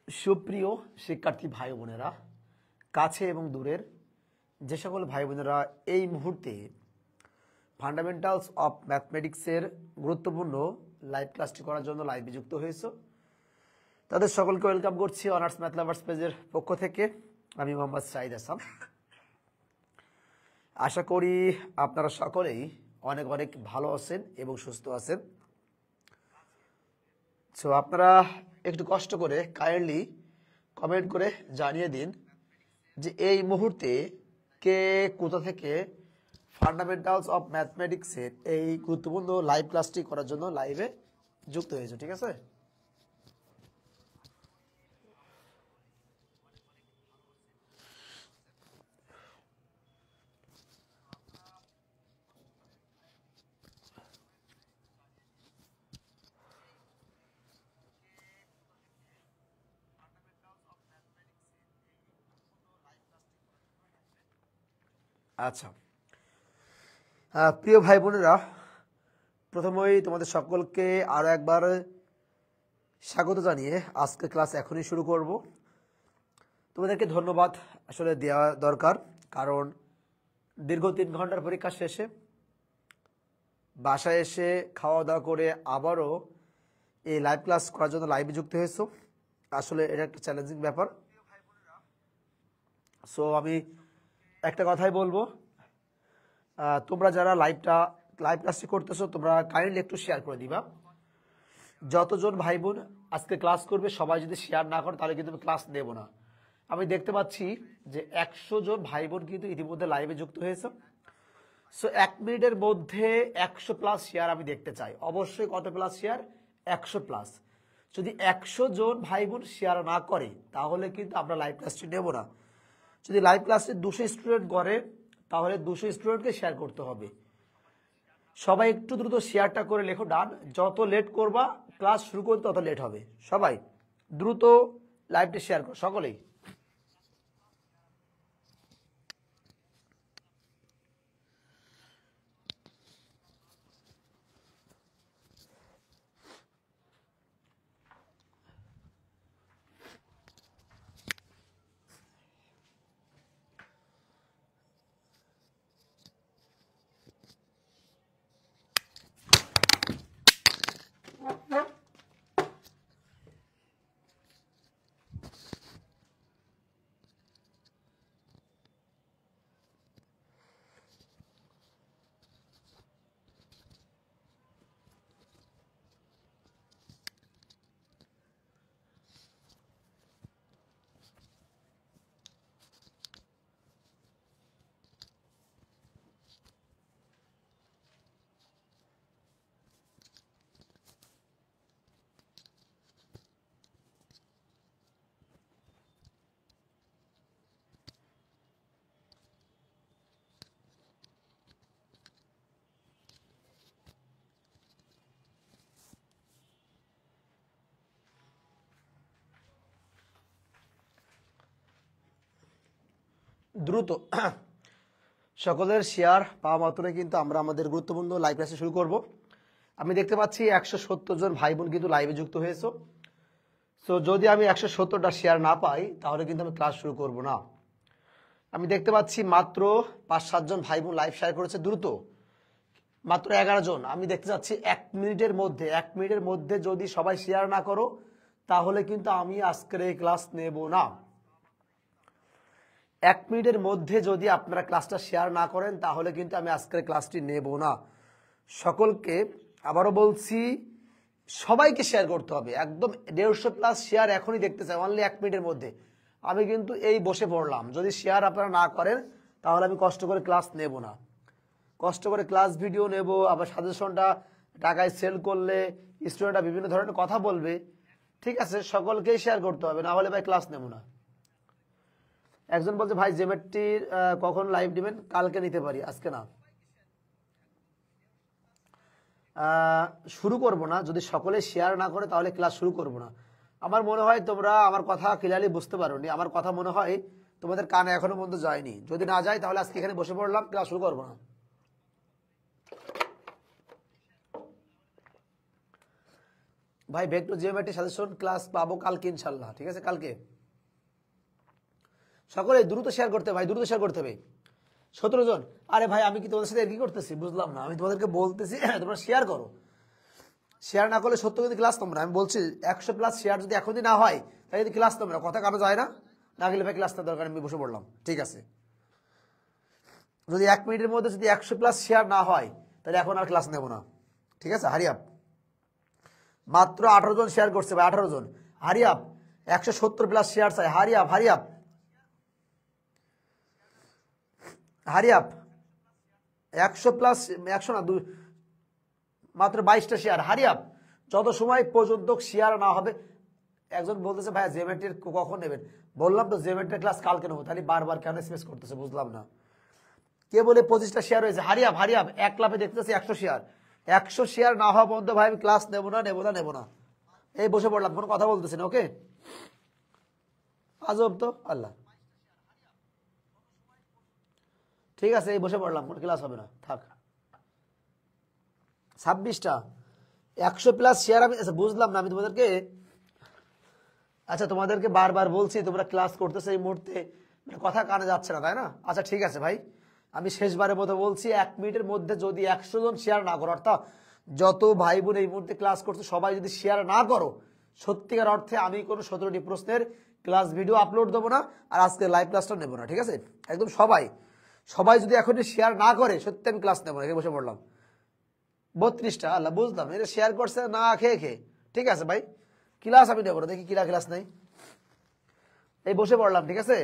সুপ্রিয় শিক্ষার্থী ভাই বোনেরা, কাছে এবং দূরের যে সকল ভাই বোনেরা এই মুহূর্তে ফান্ডামেন্টালস অফ ম্যাথমেটিক্সের গুরুত্বপূর্ণ লাইভ ক্লাসটি করার জন্য লাইভে যুক্ত হয়েছে, তাদের সকলকে ওয়েলকাম করছি অনার্স ম্যাথ লাভার্স পেজের পক্ষ থেকে। আমি মোহাম্মদ সাইদ হাসান। আশা করি আপনারা সকলেই অনেক অনেক ভালো আছেন এবং সুস্থ আছেন। সো আপনারা একটু কষ্ট করে কাইন্ডলি কমেন্ট করে জানিয়ে দিন যে এই মুহূর্তে কে কোথা থেকে ফান্ডামেন্টালস অফ ম্যাথমেটিক্সের এই গুরুত্বপূর্ণ লাইভ ক্লাসটি করার জন্য লাইভে যুক্ত হয়েছে। ঠিক আছে? আচ্ছা, প্রিয় ভাই বোনেরা, প্রথমেই তোমাদের সকলকে আরও একবার স্বাগত জানিয়ে আজকে ক্লাস এখনই শুরু করব। তোমাদেরকে ধন্যবাদ আসলে দেওয়া দরকার, কারণ দীর্ঘ 3 ঘন্টার পরীক্ষা শেষে বাসায় এসে খাওয়া দাওয়া করে আবারও এই লাইভ ক্লাস করার জন্য লাইভে যুক্ত হয়েছো। আসলে এটা একটা চ্যালেঞ্জিং ব্যাপার। সো আমি একটা কথাই বলবো, তোমরা যারা লাইভ ক্লাসটি করতেছো তোমরা কাইন্ডলি একটু শেয়ার করে দিবা। যতজন ভাই বোন আজকে ক্লাস করবে সবাই যদি শেয়ার না করে তাহলে কিন্তু আমি ক্লাস নেব না। আমি দেখতে পাচ্ছি যে 100 জন ভাই বোন কিন্তু ইতিমধ্যে লাইভে যুক্ত হয়েছে। সো 1 মিনিটের মধ্যে 100 প্লাস শেয়ার আমি দেখতে চাই। অবশ্যই কত প্লাস শেয়ার? 100 প্লাস। যদি 100 জন ভাই বোন শেয়ার না করে তাহলে কিন্তু আমরা লাইভ ক্লাসটি নেব না। যদি লাইভ ক্লাসে 200 স্টুডেন্ট করে তাহলে 200 স্টুডেন্টকে শেয়ার করতে হবে। সবাই একটু দ্রুত শেয়ারটা করে লেখো ডান। যত লেট করবা ক্লাস শুরু করতে তত লেট হবে। সবাই দ্রুত লাইভটা শেয়ার করো সকলেই। দ্রুত সকলের শেয়ার পাওয়া মাত্রই কিন্তু আমরা আমাদের গুরুত্বপূর্ণ লাইভ ক্লাসে শুরু করব। আমি দেখতে পাচ্ছি 170 জন ভাই বোন কিন্তু লাইভে যুক্ত হয়েছে। সো যদি আমি 170টা শেয়ার না পাই তাহলে কিন্তু আমি ক্লাস শুরু করব না। আমি দেখতে পাচ্ছি মাত্র 5-7 জন ভাই বোন লাইভ শেয়ার করেছে। দ্রুত মাত্র 11 জন। আমি দেখতে চাচ্ছি 1 মিনিটের মধ্যে যদি সবাই শেয়ার না করো তাহলে কিন্তু আমি আজকের এই ক্লাস নেব না। 1 মিনিটের মধ্যে যদি আপনারা ক্লাসটা শেয়ার না করেন তাহলে কিন্তু আমি আজকের ক্লাসটি নেব না। সকলকে আবারও বলছি, সবাইকে শেয়ার করতে হবে। একদম 150 প্লাস শেয়ার এখনই দেখতে চাই, অনলি 1 মিনিটের মধ্যে। আমি কিন্তু এই বসে পড়লাম, যদি শেয়ার আপনারা না করেন তাহলে আমি কষ্ট করে ক্লাস নেব না। কষ্ট করে ক্লাস ভিডিও নেব, আবার সাজেশনটা টাকায় সেল করলে স্টুডেন্টরা বিভিন্ন ধরনের কথা বলবে। ঠিক আছে, সকলকেই শেয়ার করতে হবে, না হলে ভাই ক্লাস নেব না। একজন বলছে ভাই জেমেট্রির কখন লাইভ দিবেন? কালকে নিতে পারি, আজকে না। শুরু করব না, যদি সকলে শেয়ার না করে তাহলে ক্লাস শুরু করব না। আমার মনে হয় তোমরা আমার কথা ক্লিয়ারলি বুঝতে পারোনি। আমার কথা মনে হয় তোমাদের কানে এখনো পর্যন্ত যায়নি। যদি না যায় তাহলে আজকে এখানে বসে পড়লাম, ক্লাস শুরু করব না। ভাই ভেক্টর জিওমেট্রি সাজেশন ক্লাস পাবো কালকে ইনশাল্লাহ, ঠিক আছে? কালকে সকলে দ্রুত শেয়ার করতে, ভাই দ্রুত শেয়ার করতে হবে। 17 জন। আরে ভাই আমি কি তোমাদের সাথে কি করতেছি বুঝলাম না। আমি তোমাদেরকে বলতেছি তোমরা শেয়ার করো। শেয়ার না করলে সত্য কিন্তু ক্লাস তোমরা, আমি বলছি 100+ শেয়ার যদি এখনই না হয় তাহলে যদি ক্লাস তোমরা, কথা কারো যায় না, না গেলে ভাই ক্লাসটা দরকার, আমি বসে পড়লাম, ঠিক আছে? যদি 1 মিনিটের মধ্যে যদি 100+ শেয়ার না হয় তাহলে এখন আর ক্লাস নেব না, ঠিক আছে? হারিয়াপ মাত্র 18 জন শেয়ার করছে ভাই, 18 জন। হারিয়াপ 170+ শেয়ার চাই। হারিয়াপ হারিয়াপ হারিয়াপ 100+, 100 না, মাত্র 22টা শেয়ার। হারিয়াপ যত সময় পর্যন্ত শেয়ার না হবে। একজন বলতেছে ভাইয়া জিওমেট্রির কখন নেবেন? বললাম তো জিওমেট্রির ক্লাস কালকে নেবো, তাহলে বারবার কেন এসএমএস করতেছে বুঝলাম না। কে বলে 25টা শেয়ার হয়েছে? হারিয়াপ হারিয়াপ এক লাভে দেখতেছি 100 শেয়ার। 100 শেয়ার না হওয়া পর্যন্ত ভাই আমি ক্লাস নেবো না নেবো না নেবো না। এই বসে পড়লাম, কোনো কথা বলতেছি না, ওকে? আজব তো আল্লাহ। ঠিক আছে, এই বসে পড়লাম, কোনো ক্লাস হবে না, থাক। 26টা 100+ শেয়ার আমি, আচ্ছা বুঝলাম না আমি তোমাদেরকে, আচ্ছা তোমাদেরকে বারবার বলছি তোমরা ক্লাস করতেছো এই মুহূর্তে, মানে কথা কানে যাচ্ছে না, তাই না? আচ্ছা ঠিক আছে ভাই, আমি শেষবারের মতো বলছি 1 মিনিটের মধ্যে যদি 100 জন শেয়ার না করো, অর্থাৎ যত ভাই বোন এই মুহূর্তে ক্লাস করছো সবাই যদি শেয়ার না করো, সত্যিকার অর্থে আমি কোনো 17টি প্রশ্নের ক্লাস ভিডিও আপলোড দেবো না, আর আজকে লাইভ ক্লাসটা নেবো না, ঠিক আছে? একদম সবাই সবাই যদি এখন শেয়ার না করে সত্যি আমি ক্লাস নেবো না। এখানে বসে পড়লাম 32টা, আল্লাহ বুঝলাম, এটা শেয়ার করছে না খেয়ে খেয়ে, ঠিক আছে ভাই? ক্লাস আমি নেবো না, দেখি কিরা ক্লাস নেই, এই বসে পড়লাম, ঠিক আছে?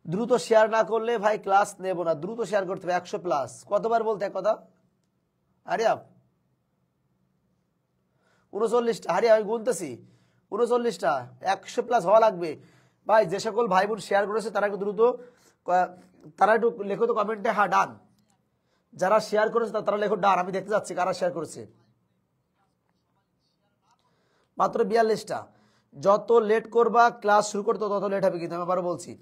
দ্রুত শেয়ার না করলে ভাই ক্লাস নেব না, দ্রুত শেয়ার করতে হবে 100+। কতবার বলতে এক কথা? আরে 39টা। হারিয়া আমি গুনতেছি 39টা, 100+ হওয়া লাগবে ভাই। যে সকল ভাই বোন শেয়ার করেছে তারা একটু দ্রুত, তারা একটু লেখো তো কমেন্টে হ্যাঁ ডান। যারা শেয়ার করেছে তারা লেখো ডান, আমি দেখতে যাচ্ছি কারা শেয়ার করেছে। মাত্র 42টা। যত লেট করবা ক্লাস শুরু করতে তত লেট হবে, কিন্তু আমি আবারও বলছি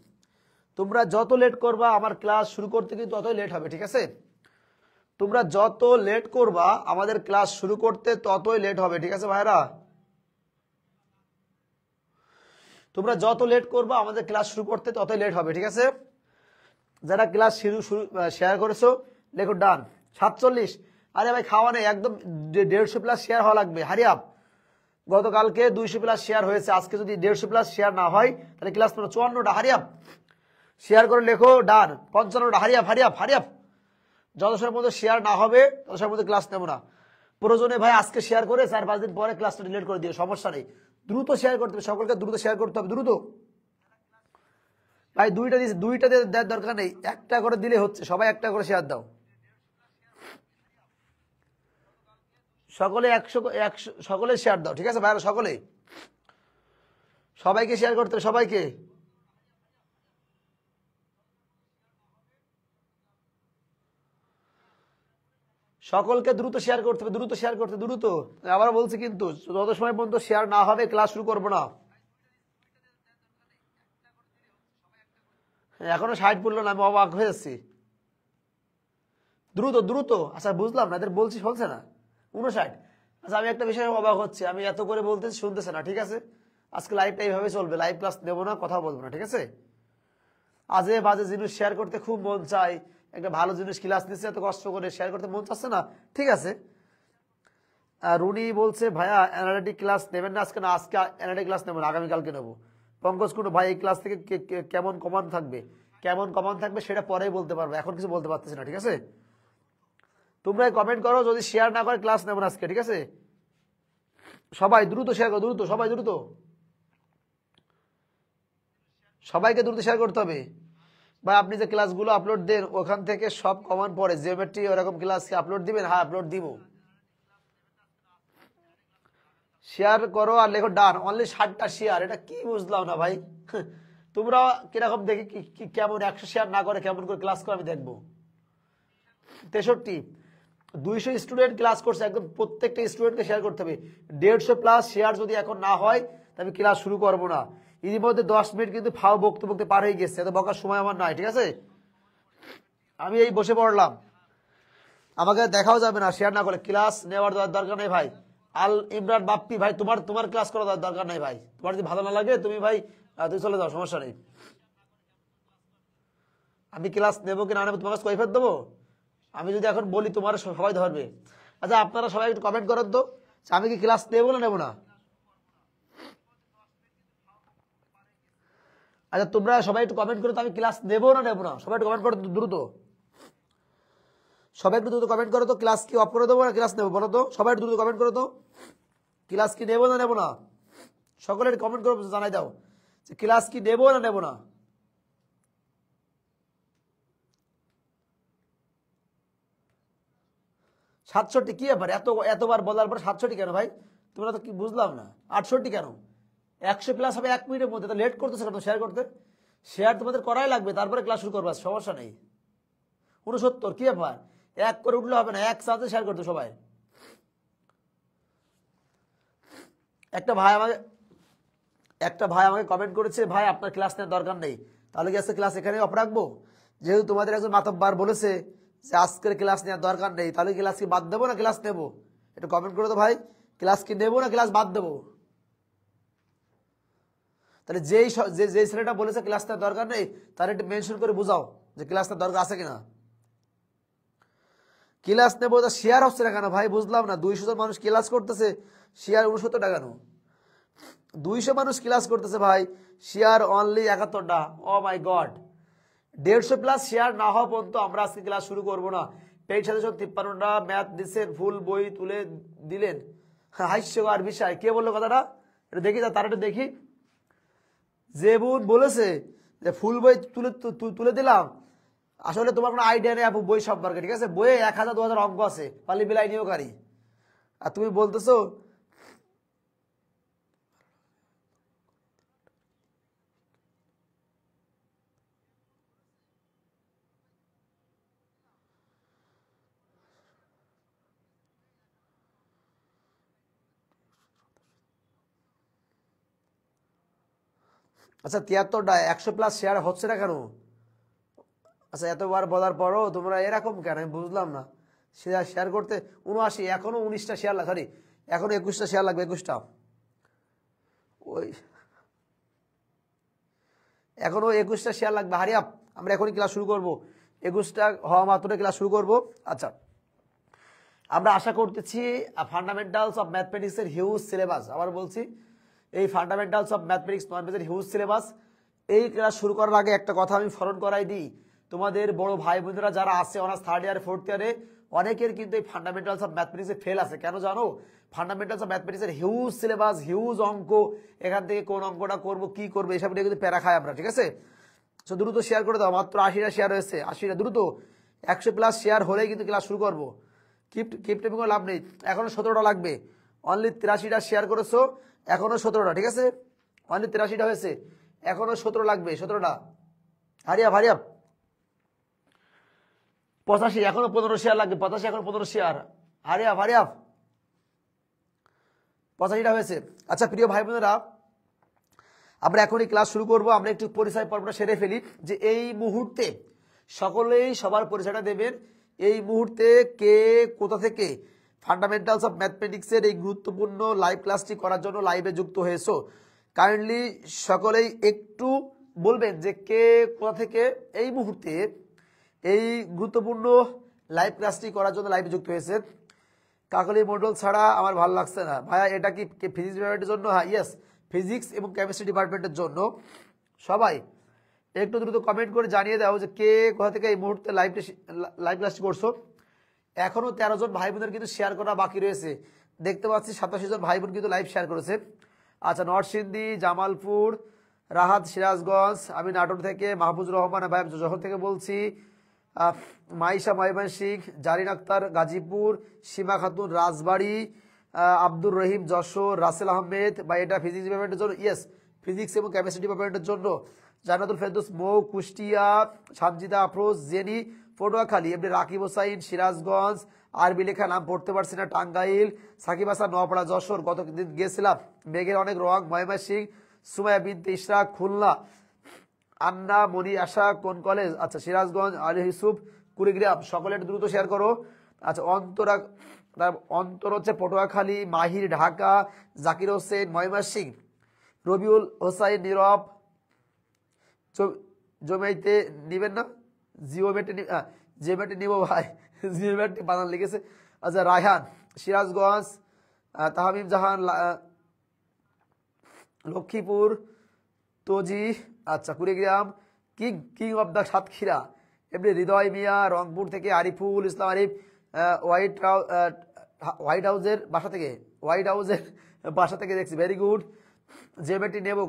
তোমরা যত লেট করবা আমার ক্লাস শুরু করতে কিন্তু ততই লেট হবে, ঠিক আছে? তোমরা যত লেট করবা আমাদের ক্লাস শুরু করতে ততই লেট হবে, ঠিক আছে ভাইরা? তোমরা যত লেট করবা আমাদের ক্লাস শুরু করতে ততই লেট হবে, ঠিক আছে? যারা ক্লাস শুরু শেয়ার করেছো লেখো ডান। 47। আরে ভাই খাওয়া নেই, একদম 150+ শেয়ার হওয়া লাগবে। হারিয়াপ গতকালকে 200+ শেয়ার হয়েছে, আজকে যদি 150+ শেয়ার না হয় তাহলে ক্লাস 54টা। হারিয়াপ শেয়ার করে লেখো ডান। 55টা। হারিয়াপ হারিয়াপ হারিয়াপ যত সময়ের মধ্যে শেয়ার না হবে তত সময়ের মধ্যে ক্লাস নেবো না। প্রয়োজনে ভাই আজকে শেয়ার করে 4-5 দিন পরে ক্লাসটা ডিলিট করে দিও, সমস্যা নেই। দ্রুত শেয়ার করতে হবে, সকলকে দ্রুত শেয়ার করতে হবে, দ্রুত ভাই। দুইটা দেওয়ার দরকার নেই, একটা করে দিলে হচ্ছে, সবাই একটা করে শেয়ার দাও। সকলে 100 সকলে শেয়ার দাও, ঠিক আছে ভাইরা? সকলে সবাইকে শেয়ার করতে হবে, সবাইকে। সকলকে দ্রুত শেয়ার করতে হবে, দ্রুত শেয়ার করতে, দ্রুত। আবার বলছি কিন্তু যত সময় পর্যন্ত শেয়ার না হবে ক্লাস শুরু করবো না। এখনো 60 পড়লো না, আমি অবাক হয়ে যাচ্ছি। দ্রুত দ্রুত। আচ্ছা বুঝলাম না, এদের বলছি শুনছে না। 59। আচ্ছা আমি একটা বিষয়ে অবাক হচ্ছে, আমি এত করে বলতেছি শুনতেছে না, ঠিক আছে? আজকে লাইভটা এইভাবে চলবে, লাইভ ক্লাস নেবো না, কথা বলবো না, ঠিক আছে? আজে বাজে জিনিস শেয়ার করতে খুব মন চাই, একটা ভালো জিনিস ক্লাস নিচ্ছে এত কষ্ট করে শেয়ার করতে মন চাচ্ছে না, ঠিক আছে? রুনি বলছে ভাইয়া অ্যানালিটিক ক্লাস নেবেন না আজকে? না, আজকে অ্যানালিটিক ক্লাস নেবেন, আগামীকালকে নেবো। পঙ্কজ কুন্ডু ভাই এই ক্লাস থেকে কেমন কমান থাকবে? কেমন কমান থাকবে সেটা পরেই বলতে পারবো, এখন কিছু বলতে পারতেছি না, ঠিক আছে? তোমরা কমেন্ট করো, যদি শেয়ার না করে ক্লাস নেবো না আজকে, ঠিক আছে? সবাই দ্রুত শেয়ার করো, দ্রুত, সবাই দ্রুত, সবাইকে দ্রুত শেয়ার করতে হবে। ভাই আপনি যে ক্লাসগুলো আপলোড দেন ওখান থেকে সব কমন পড়ে, জিওমেট্রি ওরকম ক্লাস আপলোড দিবেন? হ্যাঁ আপলোড দিব। শেয়ার করো আর লেখো ডান। অনলি 60টা শেয়ার, এটা কি বুঝলাম না ভাই। তোমরা কিরকম দেখে কেমন 100 শেয়ার না করে কেমন করে ক্লাস করে আমি দেখবো। 63। 200 স্টুডেন্ট ক্লাস করছে, একদম প্রত্যেকটা স্টুডেন্টকে শেয়ার করতে হবে। 150+ শেয়ার যদি এখন না হয় তাহলে ক্লাস শুরু করবো না। ইতিমধ্যে 10 মিনিট কিন্তু ফাও বকতে বকতে পার হয়ে গেছে, এত বকার সময় আমার নাই, ঠিক আছে? আমি এই বসে পড়লাম, আমাকে দেখাও যাবে না শেয়ার না করলে, ক্লাস নেওয়ার দরকার নেই ভাই। আল ইমরান বাপ্পি ভাই, তোমার তোমার ক্লাস করা দরকার নাই ভাই, তোমার যদি ভালো না লাগে তুমি ভাই তুমি চলে যাও, সমস্যা নেই। আমি ক্লাস নেবো কি না নেবো তোমার কাছে কৈফিয়ত দেবো? আমি যদি এখন বলি তোমার সবাই ধরবে। আচ্ছা আপনারা সবাই একটু কমেন্ট করেন তো, যে আমি কি ক্লাস নেবো না নেবো না। আচ্ছা তোমরা সবাই একটু কমেন্ট করো তো, আমি ক্লাস নেবো না নেবো না, সবাই একটু কমেন্ট করো দ্রুত, সবাই একটু দ্রুত কমেন্ট করো তো, ক্লাস কি অফ করে দেবো না ক্লাস নেবো বলো তো, সবাই একটু দ্রুত কমেন্ট করো তো, ক্লাস কি নেবো না নেবো না, সকলের কমেন্ট করে জানাই দাও যে ক্লাস কি নেবো না নেবো না। 67 কি ব্যাপার, এতবার বলার পর 67 কেন ভাই? তোমরা তো কি বুঝলাম না, 68 কেন? 100 প্লাস হবে 1 মিনিটের মধ্যে, তো লেট করতেছে কেন শেয়ার করতে? শেয়ার তোমাদের করাই লাগবে, তারপরে ক্লাস শুরু করবা, সমস্যা নেই। 69 কি ব্যাপার, এক করে উঠলে হবে না, এক সাথে শেয়ার করতে সবাই। একটা ভাই আমাকে কমেন্ট করেছে, ভাই আপনার ক্লাস নেওয়ার দরকার নেই, তাহলে কি আজকে ক্লাস এখানে অফ রাখবো? যেহেতু তোমাদের একজন মাতব্বার বলেছে যে আজকের ক্লাস নেওয়ার দরকার নেই, তাহলে ক্লাস কি বাদ দেবো না ক্লাস নেবো? একটু কমেন্ট করে তো ভাই, ক্লাস কি নেবো না ক্লাস বাদ দেবো? তাহলে যেই ছেলেটা বলেছে ক্লাস নেওয়ার দরকার নেই, তার একটু মেনশন করে বুঝাও যে ক্লাস নেওয়ার দরকার আছে কিনা। ক্লাস নেবো, তা শেয়ার হচ্ছে না কেন ভাই? বুঝলাম না, 200 জন মানুষ ক্লাস করতেছে, শেয়ার 69টা কেন? 200 মানুষ ক্লাস করতেছে ভাই, শেয়ার অনলি 71টা। ও মাই গড, 150 প্লাস শেয়ার না হওয়া পর্যন্ত আমরা আজকে ক্লাস শুরু করবো না। পেইড সাজেশন 53টা, ম্যাথ দিচ্ছেন, ফুল বই তুলে দিলেন, হাস্যকর বিষয়। কে বললো কথাটা? এটা দেখি, তার একটু দেখি। যে বোন বলেছে যে ফুল বই তুলে দিলাম, আসলে তোমার কোনো আইডিয়া নেই আপু বই সম্পর্কে, ঠিক আছে? বইয়ে 1000 2000 অঙ্ক আছে, পালি বিলাই নিয়োগকারী, আর তুমি বলতেছো। আচ্ছা 73টা, 100 প্লাস শেয়ার হচ্ছে না কেন? আচ্ছা এতবার বলার পরও তোমরা এরকম কেন, আমি বুঝলাম না। শেয়ার করতে 79, এখনো 19টা শেয়ার লাগে, সরি এখনো 21টা শেয়ার লাগবে, 21টা। ওই এখনো 21টা শেয়ার লাগবে, হারি আপ। আমরা এখনই ক্লাস শুরু করব, 21টা হওয়া মাত্র ক্লাস শুরু করব। আচ্ছা আমরা আশা করতেছি ফান্ডামেন্টালস অফ ম্যাথমেটিক্সের হিউজ সিলেবাস, আবার বলছি এই fundamentals of mathematics non major huge syllabus. এই ক্লাস শুরু করার আগে একটা কথা আমি স্মরণ করাই দিই, তোমাদের বড় ভাই বোনেরা যারা আছে অনার্স থার্ড ইয়ার ফোর্থ ইয়ারে, অনেকের কিন্তু এই ফান্ডামেন্টালস অফ ম্যাথমেটিক্সে ফেল আছে। কেন জানো? ফান্ডামেন্টালস অফ ম্যাথমেটিক্সের হিউজ সিলেবাস, হিউজ অঙ্ক, এখান থেকে কোন অঙ্কটা করবো কি করবো এসব নিয়ে কিন্তু প্যারা খাই আমরা, ঠিক আছে? সো দ্রুত শেয়ার করে দাও, মাত্র 80টা শেয়ার হয়েছে, 80টা দ্রুত, 100 প্লাস শেয়ার হলেই কিন্তু ক্লাস শুরু করবো। কিপ টেপিং লাভ নেই, এখনো 17টা লাগবে। অনলি 83টা শেয়ার করেছো, এখনো 17টা, ঠিক আছে? অনলি 83টা হয়েছে, এখনো 17 লাগবে, 17টা। হারিয়াপ 85, এখনো 15 শেয়ার লাগবে, 85 এখনো 15 শেয়ার। হারিয়াপ 85টা হয়েছে। আচ্ছা প্রিয় ভাই বোনেরা, আমরা এখনই ক্লাস শুরু করব। আমরা একটু পরিচয় পর্বটা সেরে ফেলি, যে এই মুহূর্তে সকলেই সবার পরিচয়টা দেবেন। এই মুহূর্তে কে কোথা থেকে ফান্ডামেন্টালস অফ ম্যাথমেটিক্সের এই গুরুত্বপূর্ণ লাইভ ক্লাসটি করার জন্য লাইভে যুক্ত হয়েছো, কাইন্ডলি সকলেই একটু বলবেন যে কে কোথা থেকে এই মুহূর্তে এই গুরুত্বপূর্ণ লাইভ ক্লাসটি করার জন্য লাইভে যুক্ত হয়েছে। কাকলি মন্ডল ছাড়া আমার ভালো লাগছে না ভাইয়া, এটা কি ফিজিক্স ডিপার্টমেন্টের জন্য? হ্যাঁ ইয়েস, ফিজিক্স এবং কেমিস্ট্রি ডিপার্টমেন্টের জন্য। সবাই একটু দ্রুত কমেন্ট করে জানিয়ে দাও যে কে কোথা থেকে এই মুহূর্তে লাইভ ক্লাসটি করছো। এখনো 13 জন ভাই বোনের কিন্তু শেয়ার করা বাকি রয়েছে, দেখতে পাচ্ছি 87 জন ভাই বোন কিন্তু লাইভ শেয়ার করেছে। আচ্ছা নরসিংদী, জামালপুর, রাহাত সিরাজগঞ্জ, আমি নাটোর থেকে, মাহফুজুর রহমান ভাই যশোর থেকে বলছি, মাইশা ময়মনসিংহ, জারিন আক্তার গাজীপুর, সীমা খাতুন রাজবাড়ী, আব্দুর রহিম যশোর, রাসেল আহমেদ বা এটা ফিজিক্স ডিপার্টমেন্টের জন্য, ইয়েস ফিজিক্স এবং কেমিস্ট্রি ডিপার্টমেন্টের জন্য। জান্নাতুল ফেরদৌস মৌ কুষ্টিয়া, সানজিদা আফরোজ জেনি পটুয়াখালী, এমনি রাকিব হোসাইন সিরাজগঞ্জ, আরবি লেখা নাম পড়তে পারছি না টাঙ্গাইল, সাকিব হাসান নোয়াপাড়া যশোর, গতদিন গেছিলাম, মেঘের অনেক রং ময়মনসিংহ, সুমাইয়া বিনতে ইশরাক খুলনা, আন্না মনি আশা কোন কলেজ, আচ্ছা সিরাজগঞ্জ, আলী ইউসুফ কুড়িগ্রাম। সকলে একটু দ্রুত শেয়ার করো। আচ্ছা তার অন্তর হচ্ছে পটুয়াখালী, মাহির ঢাকা, জাকির হোসেন ময়মনসিংহ, রবিউল হোসাইন নীরব জমেইতে নিবেন না, জিওমেটে নিব ভাই, জিওমেট্রি বানান লিখেছে। আচ্ছা রায়হান সিরাজগঞ্জ, তাহমিম জাহান লক্ষ্মীপুর, তোজি আচ্ছা Kurigram, king king of the Satkhira, এমনি হৃদয় মিয়া রংপুর থেকে, আরিফুল ইসলাম আরিফ হোয়াইট হাউসের বাসা থেকে দেখছি, ভেরি গুড। জেমেটি নেব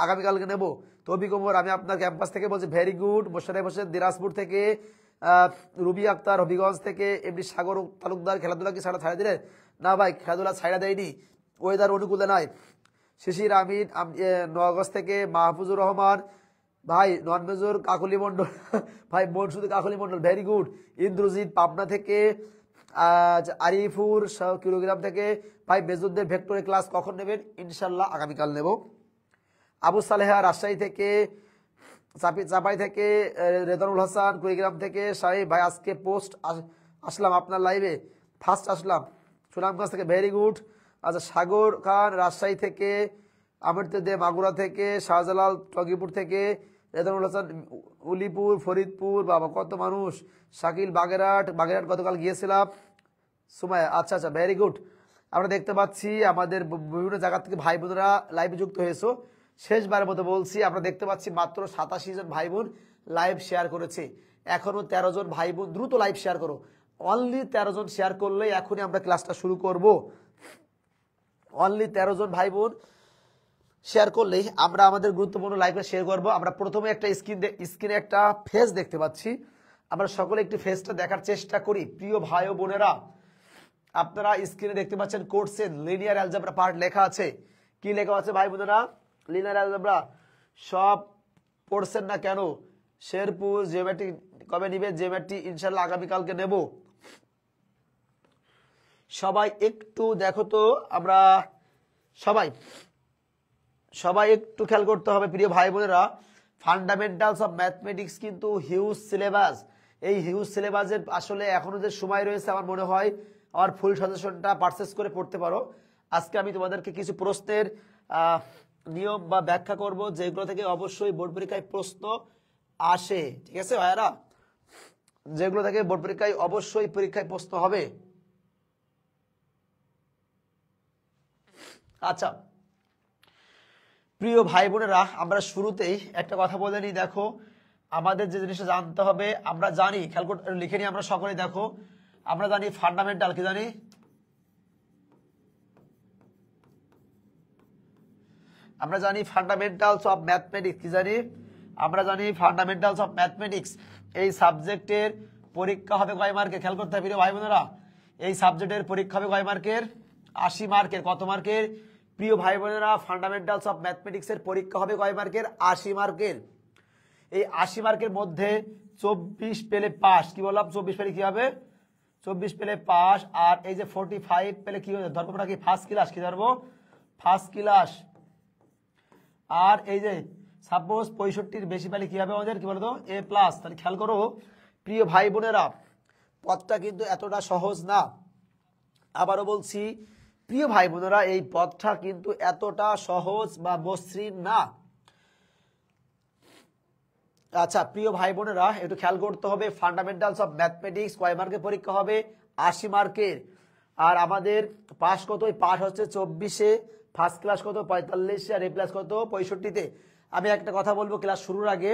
আগামীকালকে নেব। তৌফিক ওমর আমি আপনার ক্যাম্পাস থেকে বলছি, ভেরি গুড। মোশাররফ হোসেন দিনাজপুর থেকে, রুবি আক্তার হবিগঞ্জ থেকে, এমনি সাগর তালুকদার খেলাধুলা কি ছাড়া দিলেন? না ভাই খেলাধুলা ছাড়া দেয়নি, ওয়েদার অনুকূলে নাই। শিশির আমিন নওগাঁ থেকে, মাহফুজুর রহমান ভাই, নন মেজর কাকলি মন্ডল ভাই শুধু কাকলি মন্ডল, ভেরি গুড। ইন্দ্রজিৎ পাবনা থেকে, আরিফুর কিলোগ্রাম থেকে, ভাই মেজরদের ভেক্টরে ক্লাস কখন নেবেন? ইনশাল্লাহ আগামীকাল নেব। আবু সালেহা রাজশাহী থেকে, চাপাই থেকে, রেদানুল হাসান কুড়িগ্রাম থেকে, সাহেব ভাই আজকে পোস্ট আসলাম আপনার লাইভে, ফার্স্ট আসলাম সুনামগঞ্জ থেকে, ভেরি গুড। আচ্ছা সাগর খান রাজশাহী থেকে, আমৃত্য দে মাগুরা থেকে, শাহজালাল টগিপুর থেকে, রেদানুল হাসান উলিপুর ফরিদপুর, বাবা কত মানুষ, শাকিল বাগেরহাট গতকাল গিয়েছিলাম, সুমায়া আচ্ছা ভেরি গুড। আমরা দেখতে পাচ্ছি আমাদের বিভিন্ন জায়গা থেকে ভাই বোনেরা লাইভে যুক্ত হয়েছো। শেষবারের মতো বলছি, আমরা দেখতে পাচ্ছি মাত্র 87 জন ভাই বোন লাইভ শেয়ার করেছে। এখনো 13 জন ভাই বোন, দ্রুত লাইভ শেয়ার করো। অনলি 13 জন শেয়ার করলেই এখনই আমরা ক্লাসটা শুরু করব। অনলি 13 জন ভাই বোন শেয়ার করলেই আমরা আমাদের গুরুত্বপূর্ণ লাইভটা শেয়ার করব। আমরা প্রথমে একটা স্ক্রিনে একটা ফেস দেখতে পাচ্ছি, আমরা সকলে একটি ফেসটা দেখার চেষ্টা করি। প্রিয় ভাই ও বোনেরা, আপনারা স্ক্রিনে দেখতে পাচ্ছেন কোর্সের লিনিয়ার অ্যালজেব্রা পার্ট লেখা আছে। কি লেখা আছে ভাই বোনেরা? লিনিয়ার অ্যালজেব্রা সব পড়ছেন না কেন? শেরপুর জিওমেট্রি কবে নিবে? জিওমেট্রি ইনশাল্লাহ আগামীকালকে নেব। সবাই একটু দেখো তো, আমরা সবাই একটু খেয়াল করতে হবে প্রিয় ভাই বোনেরা। ফান্ডামেন্টালস অফ ম্যাথমেটিক্স কিন্তু হিউজ সিলেবাস। এই হিউজ সিলেবাসের আসলে এখনো যে সময় রয়েছে, আমার মনে হয় আমার ফুল সাজেশনটা পারচেস করে পড়তে পারো। আজকে আমি তোমাদেরকে কিছু প্রশ্নের নিয়ম বা ব্যাখ্যা করব, যেগুলো থেকে অবশ্যই বোর্ড পরীক্ষায় প্রশ্ন আসে। ঠিক আছে ভাইয়ারা, যেগুলো থেকে বোর্ড পরীক্ষায় অবশ্যই প্রশ্ন হবে। আচ্ছা প্রিয় ভাই বোনেরা, আমরা শুরুতেই একটা কথা বলে নিই। দেখো আমাদের যে জিনিসটা জানতে হবে, আমরা জানি, খেয়াল করে লিখে নিই আমরা সকলে। দেখো আমরা জানি ফান্ডামেন্টাল, কি জানি? আমরা জানি ফান্ডামেন্টালস অফ ম্যাথমেটিক্স, কি জানি? আমরা জানি ফান্ডামেন্টালস অফ ম্যাথমেটিক্স। এই সাবজেক্টের পরীক্ষা হবে কয় মার্কের? খেয়াল করতে হবে প্রিয় ভাই বোনেরা, এই সাবজেক্টের পরীক্ষা হবে কয় মার্কের? 80 মার্কের। কত মার্কের প্রিয় ভাই বোনেরা? ফান্ডামেন্টালস অফ ম্যাথমেটিক্স এর পরীক্ষা হবে কয় মার্কের? 80 মার্কের। এই 80 মার্কের মধ্যে 24 পেলে পাস। কি বললাম? 24 পেলে কি হবে? 24 পেলে পাস। আর এই যে 45 পেলে কি হবে? ধর্মটা কি? First class. কি ধরবো? First class. আর এই যে সাপোজ 65 বেশি পেলে কি হবে আমাদের? কি বলতো? এ প্লাস। তাহলে খেয়াল করো প্রিয় ভাই বোনেরা, পথটা কিন্তু এতটা সহজ না। আবারও বলছি প্রিয় ভাই বোনেরা, এই পথটা কিন্তু এতটা সহজ বা মসৃণ না। আচ্ছা প্রিয় ভাই বোনেরা, একটু খেয়াল করতে হবে, ফান্ডামেন্টালস অফ ম্যাথমেটিক্স কয় মার্কের পরীক্ষা হবে? 80 মার্কের। আর আমাদের পাস কত? পাস হচ্ছে 24-এ, ফার্স্ট ক্লাস কত? 45, আর এ প্লাস কত? 65-তে। আমি একটা কথা বলবো ক্লাস শুরুর আগে,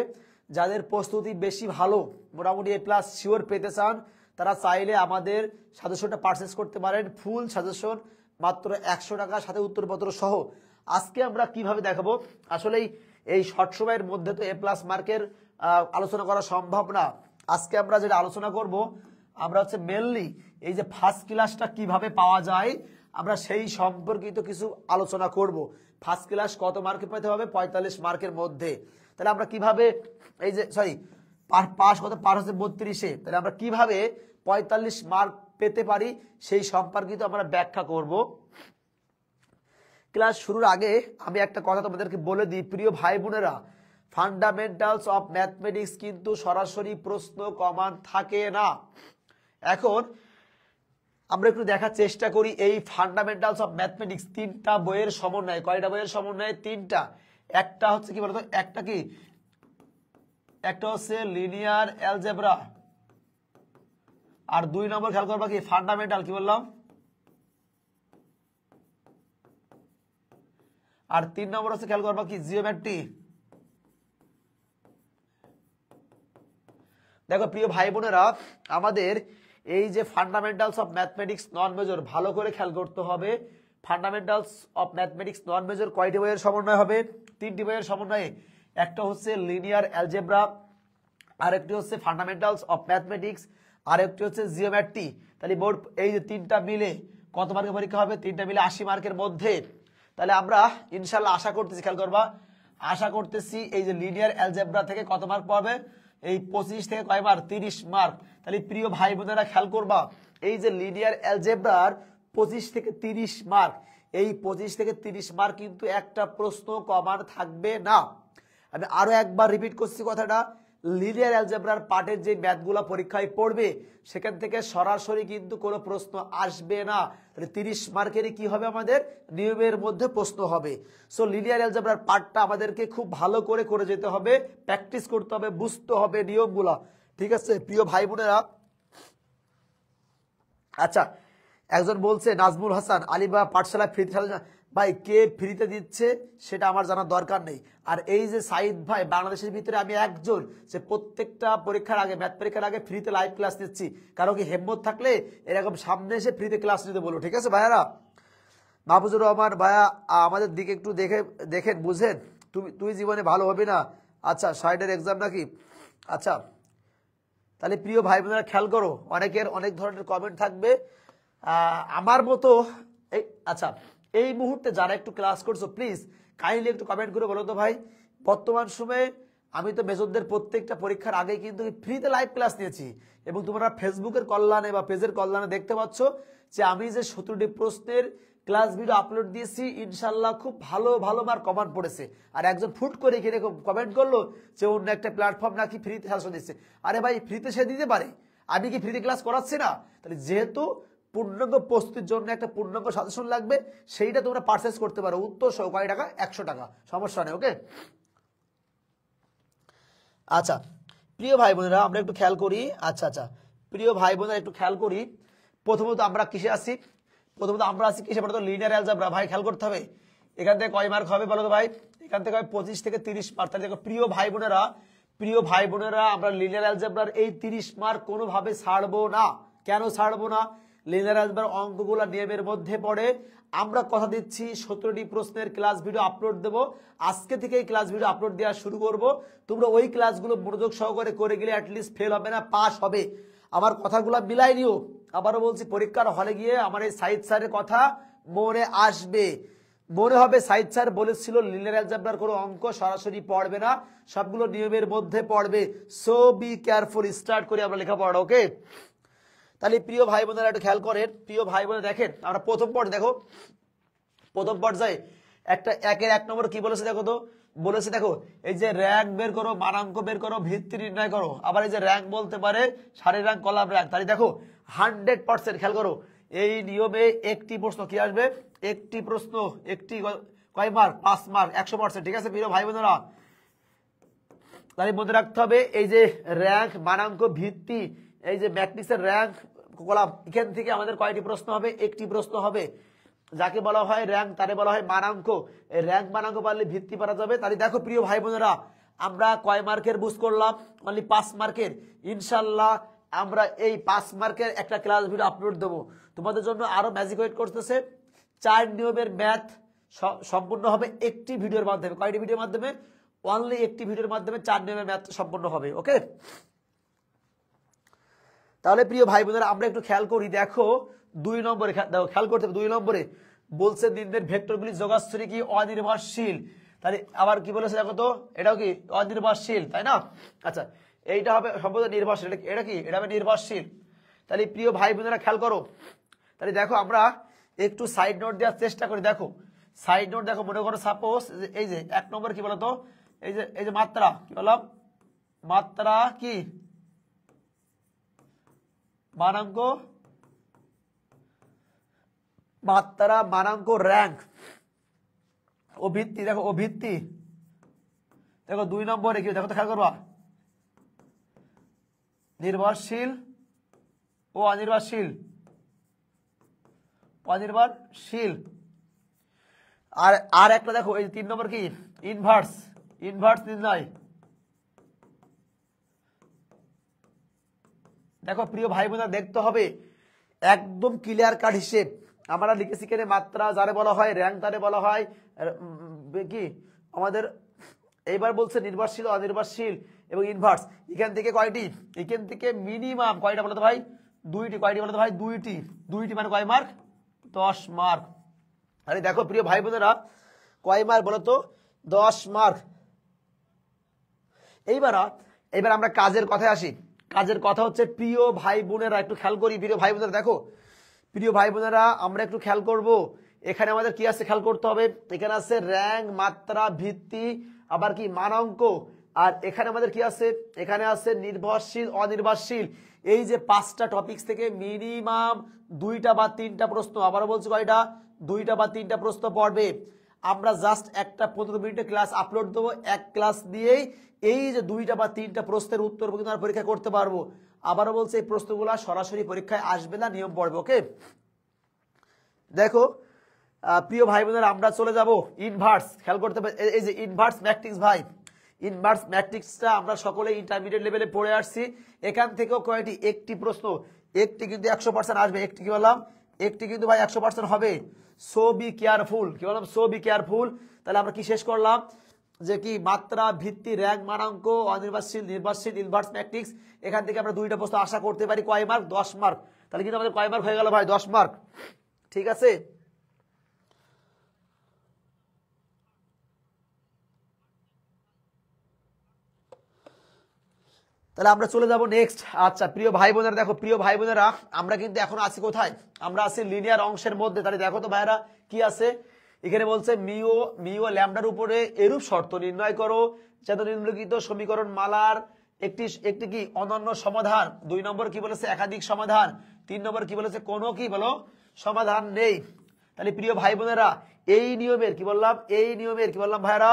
যাদের প্রস্তুতি বেশি ভালো, মোটামুটি এ প্লাস শিওর পেতে চান, তারা চাইলে আমাদের সাজেশনটা পারচেস করতে পারেন। ফুল সাজেশন মাত্র 100 টাকা, সাথে উত্তরপত্র সহ। আজকে আমরা কিভাবে দেখাবো, আসলেই এই শর্ট সময়ের মধ্যে তো এ প্লাস মার্কের আলোচনা করা সম্ভব না। আজকে আমরা যেটা আলোচনা করব, আমরা হচ্ছে মেনলি এই যে ফার্স্ট ক্লাসটা কিভাবে পাওয়া যায়, আমরা সেই সম্পর্কিত কিছু আলোচনা করব। ফার্স্ট ক্লাস কত মার্কে পেতে হবে? 45 মার্কের মধ্যে। তাহলে আমরা কিভাবে এই যে পাস কত? পাস হচ্ছে 32-এ। তাহলে আমরা কিভাবে 45 মার্ক পেতে পারি সেই সম্পর্কিত আমরা ব্যাখ্যা করব। ক্লাস শুরুর আগে আমি একটা কথা তোমাদেরকে বলে দিই প্রিয় ভাই বোনেরা, ফান্ডামেন্টালস অফ ম্যাথমেটিক্স কিন্তু সরাসরি প্রশ্ন কমন থাকে না। এখন আমরা একটু দেখার চেষ্টা করি এই ফান্ডামেন্টালস অফ ম্যাথমেটিক্স তিনটা বইয়ের সমন্বয়। কয়টা বইয়ের সমন্বয়ে? তিনটা। একটা হচ্ছে কি বলতো, একটা কি, একটা হচ্ছে লিনিয়ার অ্যালজেব্রা, আর 2 নম্বর খেয়াল করবা কি ফান্ডামেন্টাল, কি বললাম, আর 3 নম্বর হচ্ছে খেয়াল করবা কি জিওমেট্রি। দেখো প্রিয় ভাই বোনেরা, আমাদের এই যে fundamentals of mathematics non major ভালো করে খেয়াল করতে হবে। Fundamentals of mathematics non major কয়টি বইয়ের সমন্বয় হবে? 3টি বইয়ের সমন্বয়ে। একটা হচ্ছে লিনিয়ার অ্যালজেব্রা, আরেকটি হচ্ছে ফান্ডামেন্টালস অফ ম্যাথমেটিক্স, আরেকটি হচ্ছে জিওমেট্রি। তাহলে বোর্ড এই যে তিনটা মিলে কত মার্কের পরীক্ষা হবে? তিনটা মিলে 80 মার্কের মধ্যে। তাহলে আমরা ইনশাল্লাহ আশা করতেছি, খেয়াল করবা, আশা করতেছি এই যে লিনিয়ার অ্যালজেব্রা থেকে কত মার্ক পাবে? এই 25 থেকে কয় মার্ক? 30 মার্ক। তাহলে প্রিয় ভাই বোনেরা খেয়াল করবা, এই যে লিনিয়ার অ্যালজেব্রার 25 থেকে 30 মার্ক, এই 25 থেকে 30 মার্ক কিন্তু একটা প্রশ্ন কমান থাকবে না। আমি আরো একবার রিপিট করছি কথাটা, লিনিয়ার অ্যালজেব্রার পার্টের যে ম্যাথগুলো পরীক্ষায় পড়বে সেখান থেকে সরাসরি কিন্তু কোনো প্রশ্ন আসবে না। তাহলে 30 মার্কেরই কি হবে? আমাদের নিয়মের মধ্যে প্রশ্ন হবে। সো লিনিয়ার অ্যালজেব্রার পার্টটা আমাদেরকে খুব ভালো করে করে যেতে হবে, প্র্যাকটিস করতে হবে, বুঝতে হবে নিয়মগুলো। ঠিক আছে প্রিয় ভাই বোনেরা? আচ্ছা, একজন বলছে নাজমুল হাসান আলিবা পাঠশালা ফ্রিতে, ভাই কে ফ্রিতে দিচ্ছে সেটা আমার জানার দরকার নেই। আর এই যে সাইদ ভাই, বাংলাদেশের ভিতরে আমি একজন যে প্রত্যেকটা পরীক্ষার আগে, ম্যাথ পরীক্ষার আগে ফ্রিতে লাইভ ক্লাস নিচ্ছি। কারো কি হেম্মত থাকলে এরকম সামনে এসে ফ্রিতে ক্লাস নিতে বলো, ঠিক আছে ভাইয়ারা? মাহফুজুর রহমান ভাইয়া, আমাদের দিকে একটু দেখেন বুঝেন, তুই জীবনে ভালো হবি না। আচ্ছা, সাইডের এক্সাম নাকি? আচ্ছা, তাহলে প্রিয় ভাই বোনেরা খেয়াল করো, অনেকের অনেক ধরনের কমেন্ট থাকবে আমার মতো। এই আচ্ছা, এই মুহূর্তে যারা একটু ক্লাস করছো প্লিজ কাইন্ডলি একটু কমেন্ট করে বলো তো ভাই, বর্তমান সময়ে আমি তো মেজরদের প্রত্যেকটা পরীক্ষার আগে কিন্তু ফ্রিতে লাইভ ক্লাস নিয়েছি, এবং তোমরা ফেসবুকের কল্যাণে বা পেজের কল্যাণে দেখতে পাচ্ছ যে আমি যে 17টি প্রশ্নের ক্লাস ভিডিও আপলোড দিয়েছি, ইনশাল্লাহ খুব ভালো ভালো মার্ক কমেন্ট পড়েছে। আর একজন ফুট করে এখানে কমেন্ট করলো যে অন্য একটা প্ল্যাটফর্ম নাকি ফ্রিতে সাজেশন দিচ্ছে। আরে ভাই, ফ্রিতে সে দিতে পারে, আমি কি ফ্রিতে ক্লাস করাচ্ছি না? তাহলে যেহেতু পূর্ণাঙ্গ প্রস্তুতির জন্য একটা পূর্ণাঙ্গ সাজেশন লাগবে, সেইটা তোমরা পারচেস করতে পারো, উত্তর সহ কয় টাকা? 100 টাকা, সমস্যা নেই। ওকে, আচ্ছা প্রিয় ভাই বোনেরা আমরা একটু খেয়াল করি। আচ্ছা আচ্ছা, প্রিয় ভাই বোনেরা একটু খেয়াল করি, প্রথমত আমরা কিসে আসি? প্রথমত আমরা আসি কিসে? বলতো লিনিয়ার অ্যালজেব্রা। ভাই খেয়াল করতে হবে, এখান থেকে কয় মার্ক হবে বলো তো ভাই? এখান থেকে 25 থেকে 30 মার্ক। তাহলে দেখো প্রিয় ভাই বোনেরা, আমরা লিনিয়ার অ্যালজেব্রার এই 30 মার্ক কোনোভাবে ছাড়বো না। কেন ছাড়বো না? লিনিয়ার অ্যালজেব্রার অঙ্কগুলো নিয়মের মধ্যে পড়ে। আমরা কথা দিচ্ছি 17টি প্রশ্নের ক্লাস ভিডিও আপলোড দেব, আজকে থেকে এই ক্লাস ভিডিও আপলোড দেওয়া শুরু করব। তোমরা ওই ক্লাসগুলো মনোযোগ সহকারে করে গেলে অ্যাটলিস্ট ফেল হবে না, পাস হবে। আমার কথাগুলো মিলাই নিও। আবারও বলছি, পরীক্ষার হলে গিয়ে আমার এই সাইদ স্যারের কথা মনে আসবে, মনে হবে সাইদ স্যার বলেছিল লিনিয়ার অ্যালজেব্রার কোনো অঙ্ক সরাসরি পড়বে না, সবগুলো নিয়মের মধ্যে পড়বে। So be careful. স্টার্ট করি আমরা লেখাপড়া। ওকে, তাহলে প্রিয় ভাই বোনেরা একটু খেয়াল করেন। প্রিয় ভাই বোনেরা দেখেন, আমরা প্রথম পর্যায়ে দেখো, প্রথম পর্যায়ে একটা 1 নম্বর কি বলেছে দেখো তো, বলেছে দেখো এই যে র্যাঙ্ক বের করো, মানাঙ্ক বের করো, ভিত্তি নির্ণয় করো। আবার এই যে র্যাঙ্ক বলতে পারে সারি র্যাঙ্ক, কলাম র্যাঙ্ক। তাহলে দেখো 100% খেয়াল করো, এই নিয়মে একটি প্রশ্ন কি আসবে? একটি প্রশ্ন, একটি কয় মার্ক? 5 মার্ক, 100%। ঠিক আছে প্রিয় ভাই বোনেরা? তাহলে মনে রাখতে হবে এই যে র্যাঙ্ক, মানাঙ্ক, ভিত্তি, এই যে ম্যাট্রিক্সের র্যাঙ্ক, কলাম, এখান থেকে আমাদের কয়টি প্রশ্ন হবে? একটি প্রশ্ন হবে। যাকে বলা হয় র্যাঙ্ক তারে বলা হয় মানাঙ্ক। এই র্যাঙ্ক মানাঙ্ক পারলে ভিত্তি পারা যাবে। তাহলে দেখো প্রিয় ভাই বোনেরা, আমরা কয় মার্কের বুঝ করলাম? অনলি 5 মার্কের। ইনশাল্লাহ আমরা এই 5 মার্কের একটা ক্লাস ভিডিও আপলোড দেবো তোমাদের জন্য। আরো ম্যাজিক ওয়েট করতেছে। 4 নিয়মের ম্যাথ সম্পূর্ণ হবে একটি ভিডিওর মাধ্যমে। কয়টি ভিডিওর মাধ্যমে? অনলি একটি ভিডিওর মাধ্যমে 4 নিয়মের ম্যাথ সম্পূর্ণ হবে। ওকে, তাহলে প্রিয় ভাই বোনেরা আমরা একটু খেয়াল করি। দেখো 2 নম্বরে খেয়াল করতে হবে, 2 নম্বরে বলছে নিম্নের ভেক্টরগুলি যোগাশ্রী কি অনির্ভরশীল। তাহলে আবার কি বলেছে দেখো তো, এটাও কি অনির্ভরশীল, তাই না? আচ্ছা, এইটা হবে সম্পূর্ণ নির্ভরশীল, এটা কি? এটা হবে নির্ভরশীল। তাহলে প্রিয় ভাই বোনেরা খেয়াল করো, তাহলে দেখো আমরা একটু সাইড নোট দেওয়ার চেষ্টা করি। দেখো সাইড নোট, দেখো মনে করো সাপোজ এই যে 1 নম্বর কি বলতো, এই যে মাত্রা, কি বললাম? মাত্রা কি? মানাঙ্ক, মাত্রা, মানাঙ্ক, র্যাঙ্ক ও ভিত্তি। দেখো ও ভিত্তি, দেখো 2 নম্বরে কি দেখো তো খেয়াল করবা, নির্ভরশীল ও অনির্ভরশীল, অনির্ভরশীল। আর আর একটা দেখো এই 3 নম্বর কি, ইনভার্স, ইনভার্স নির্ণয়। দেখো প্রিয় ভাই বোনেরা দেখতে হবে একদম ক্লিয়ার কাট হিসেব। আমরা লিখেছি কেন, মাত্রা যারে বলা হয়, র্যাঙ্ক তারে বলা হয় কি আমাদের। এইবার বলছে নির্ভরশীল, অনির্ভরশীল এবং ইনভার্স। এখান থেকে কয়টি, এখান থেকে মিনিমাম কয়টা বলতো ভাই, 2টি। কয়টি বলতো ভাই, 2টি। 2টি মানে কয় মার্ক, 10 মার্ক। আরে দেখো প্রিয় ভাই বোনেরা কয় মার্ক বলতো, 10 মার্ক। এইবার আমরা কাজের কথায় আসি। কাজের কথা হচ্ছে প্রিয় ভাই বোনেরা একটু খেয়াল করি। প্রিয় ভাই বোনেরা দেখো, প্রিয় ভাই বোনেরা আমরা একটু খেয়াল করব, এখানে আমাদের কি আছে খেয়াল করতে হবে। এখানে আছে র্যাঙ্ক, মাত্রা, ভিত্তি, আবার কি মানাঙ্ক। আর এখানে আমাদের কি আছে, এখানে আছে নির্ভরশীল, অনির্ভরশীল। এই যে 5টা টপিকস থেকে মিনিমাম 2টা বা 3টা প্রশ্ন, আবারও বলছি কয়টা, 2টা বা 3টা প্রশ্ন পড়বে। আমরা জাস্ট একটা 15 মিনিটের ক্লাস আপলোড দেবো, এক ক্লাস দিয়েই এই যে 2টা বা 3টা প্রশ্নের উত্তর কিন্তু আমরা পরীক্ষা করতে পারবো। আবারও বলছি এই প্রশ্নগুলো সরাসরি পরীক্ষায় আসবে না, নিয়ম পড়বে। ওকে, দেখো প্রিয় ভাই বোনেরা আমরা চলে যাব ইনভার্স। খেয়াল করতে হবে এই যে ইনভার্স ম্যাট্রিক্স ভাই, ইনভার্স ম্যাট্রিক্সটা আমরা সকলে ইন্টারমিডিয়েট লেভেলে পড়ে আসছি। এখান থেকেও কয়টি, একটি প্রশ্ন, একটি কিন্তু 100% আসবে। একটি কি বললাম, একটি কিন্তু ভাই 100% হবে। সো বি কেয়ারফুল, কি বললাম, সো বি কেয়ারফুল। তাহলে আমরা কি শেষ করলাম, যে কি মাত্রা, ভিত্তি, র্যাঙ্ক, মানাঙ্ক, অনির্ভরশীল, নির্ভরশীল, ইনভার্স ম্যাট্রিক্স। এখান থেকে আমরা 2টা প্রশ্ন আশা করতে পারি। কয় মার্ক, 10 মার্ক। তাহলে কিন্তু আমাদের কয় মার্ক হয়ে গেল ভাই, 10 মার্ক। ঠিক আছে, তাহলে আমরা চলে যাব নেক্সট। আচ্ছা প্রিয় ভাই বোনেরা দেখো, প্রিয় ভাই বোনেরা আমরা কিন্তু এখন আছি কোথায়, আমরা আছি লিনিয়ার অংশের মধ্যে। তাহলে দেখো তো ভাইরা কি আছে, এখানে বলছে মিও ল্যামডার উপরে এরূপ শর্ত নির্ণয় করো যেন নিম্নলিখিত সমীকরণ মালার একটি একটি কি অনন্য সমাধান। 2 নম্বর কি বলেছে, একাধিক সমাধান। 3 নম্বর কি বলেছে, কোনো কি বলো সমাধান নেই। তাহলে প্রিয় ভাই বোনেরা এই নিয়মের কি বললাম, এই নিয়মের কি বললাম ভাইরা,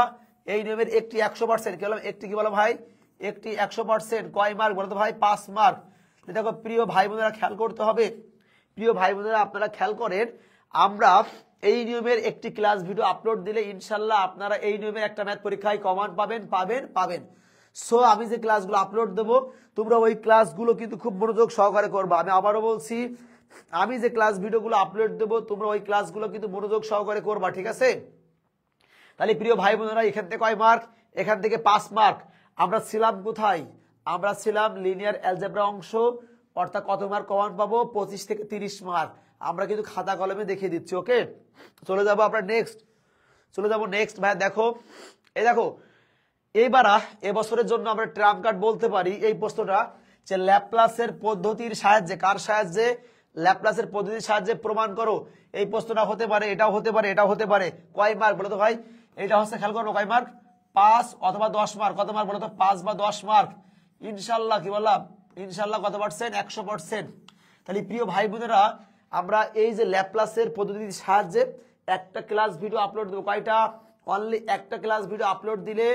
এই নিয়মের একটি 100% কি বললাম, একটি কি বললাম ভাই, একটি 100% কয় মার্ক বলতো ভাই, 5 মার্ক। দেখো প্রিয় ভাই বোনেরা খেয়াল করতে হবে, প্রিয় ভাই বোনেরা আপনারা খেয়াল করেন, আমরা এই নিয়মের একটি ক্লাস ভিডিও আপলোড দিলে ইনশাল্লাহ আপনারা এই নিয়মের একটা ম্যাথ পরীক্ষায় কমন পাবেন পাবেন পাবেন। সো আমি যে ক্লাসগুলো আপলোড দেবো তোমরা ওই ক্লাসগুলো কিন্তু খুব মনোযোগ সহকারে করবা। আমি আবারও বলছি, আমি যে ক্লাস ভিডিওগুলো আপলোড দেবো তোমরা ওই ক্লাসগুলো কিন্তু মনোযোগ সহকারে করবা, ঠিক আছে। তাহলে প্রিয় ভাই বোনেরা এখান থেকে কয় মার্ক, এখান থেকে 5 মার্ক। আমরা ছিলাম কোথায়, আমরা ছিলাম লিনিয়ার অ্যালজেব্রা অংশ, অর্থাৎ কত মার্ক কমন পাবো, 25 থেকে 30 মার্ক। আমরা কিন্তু খাতা কলমে দেখিয়ে দিচ্ছি। ওকে, চলে যাবো আমরা নেক্সট, চলে যাবো নেক্সট ভাই। দেখো এই দেখো এইবার এবছরের জন্য আমরা ট্রাম্প কার্ড বলতে পারি এই প্রশ্নটা, যে ল্যাপ্লাসের পদ্ধতির সাহায্যে, কার সাহায্যে, ল্যাপ্লাসের পদ্ধতির সাহায্যে প্রমাণ করো। এই প্রশ্নটা হতে পারে, এটাও হতে পারে, এটাও হতে পারে। কয় মার্ক বলো তো ভাই, এটা হচ্ছে খেয়াল করবো কয় মার্ক, 5 অথবা 10 মার্ক। কত মার্ক বলো তো, 5 বা 10 মার্ক। ইনশাল্লাহ কি বললাম, ইনশাল্লাহ কত পার্সেন্ট, 100%। তাহলে প্রিয় ভাই বোনেরা আমরা এই যে ল্যাপ্লাসের পদ্ধতির সাহায্যে একটা ক্লাস ভিডিও আপলোড দেবো। কয়টা, অনলি একটা ক্লাস ভিডিও আপলোড দিলে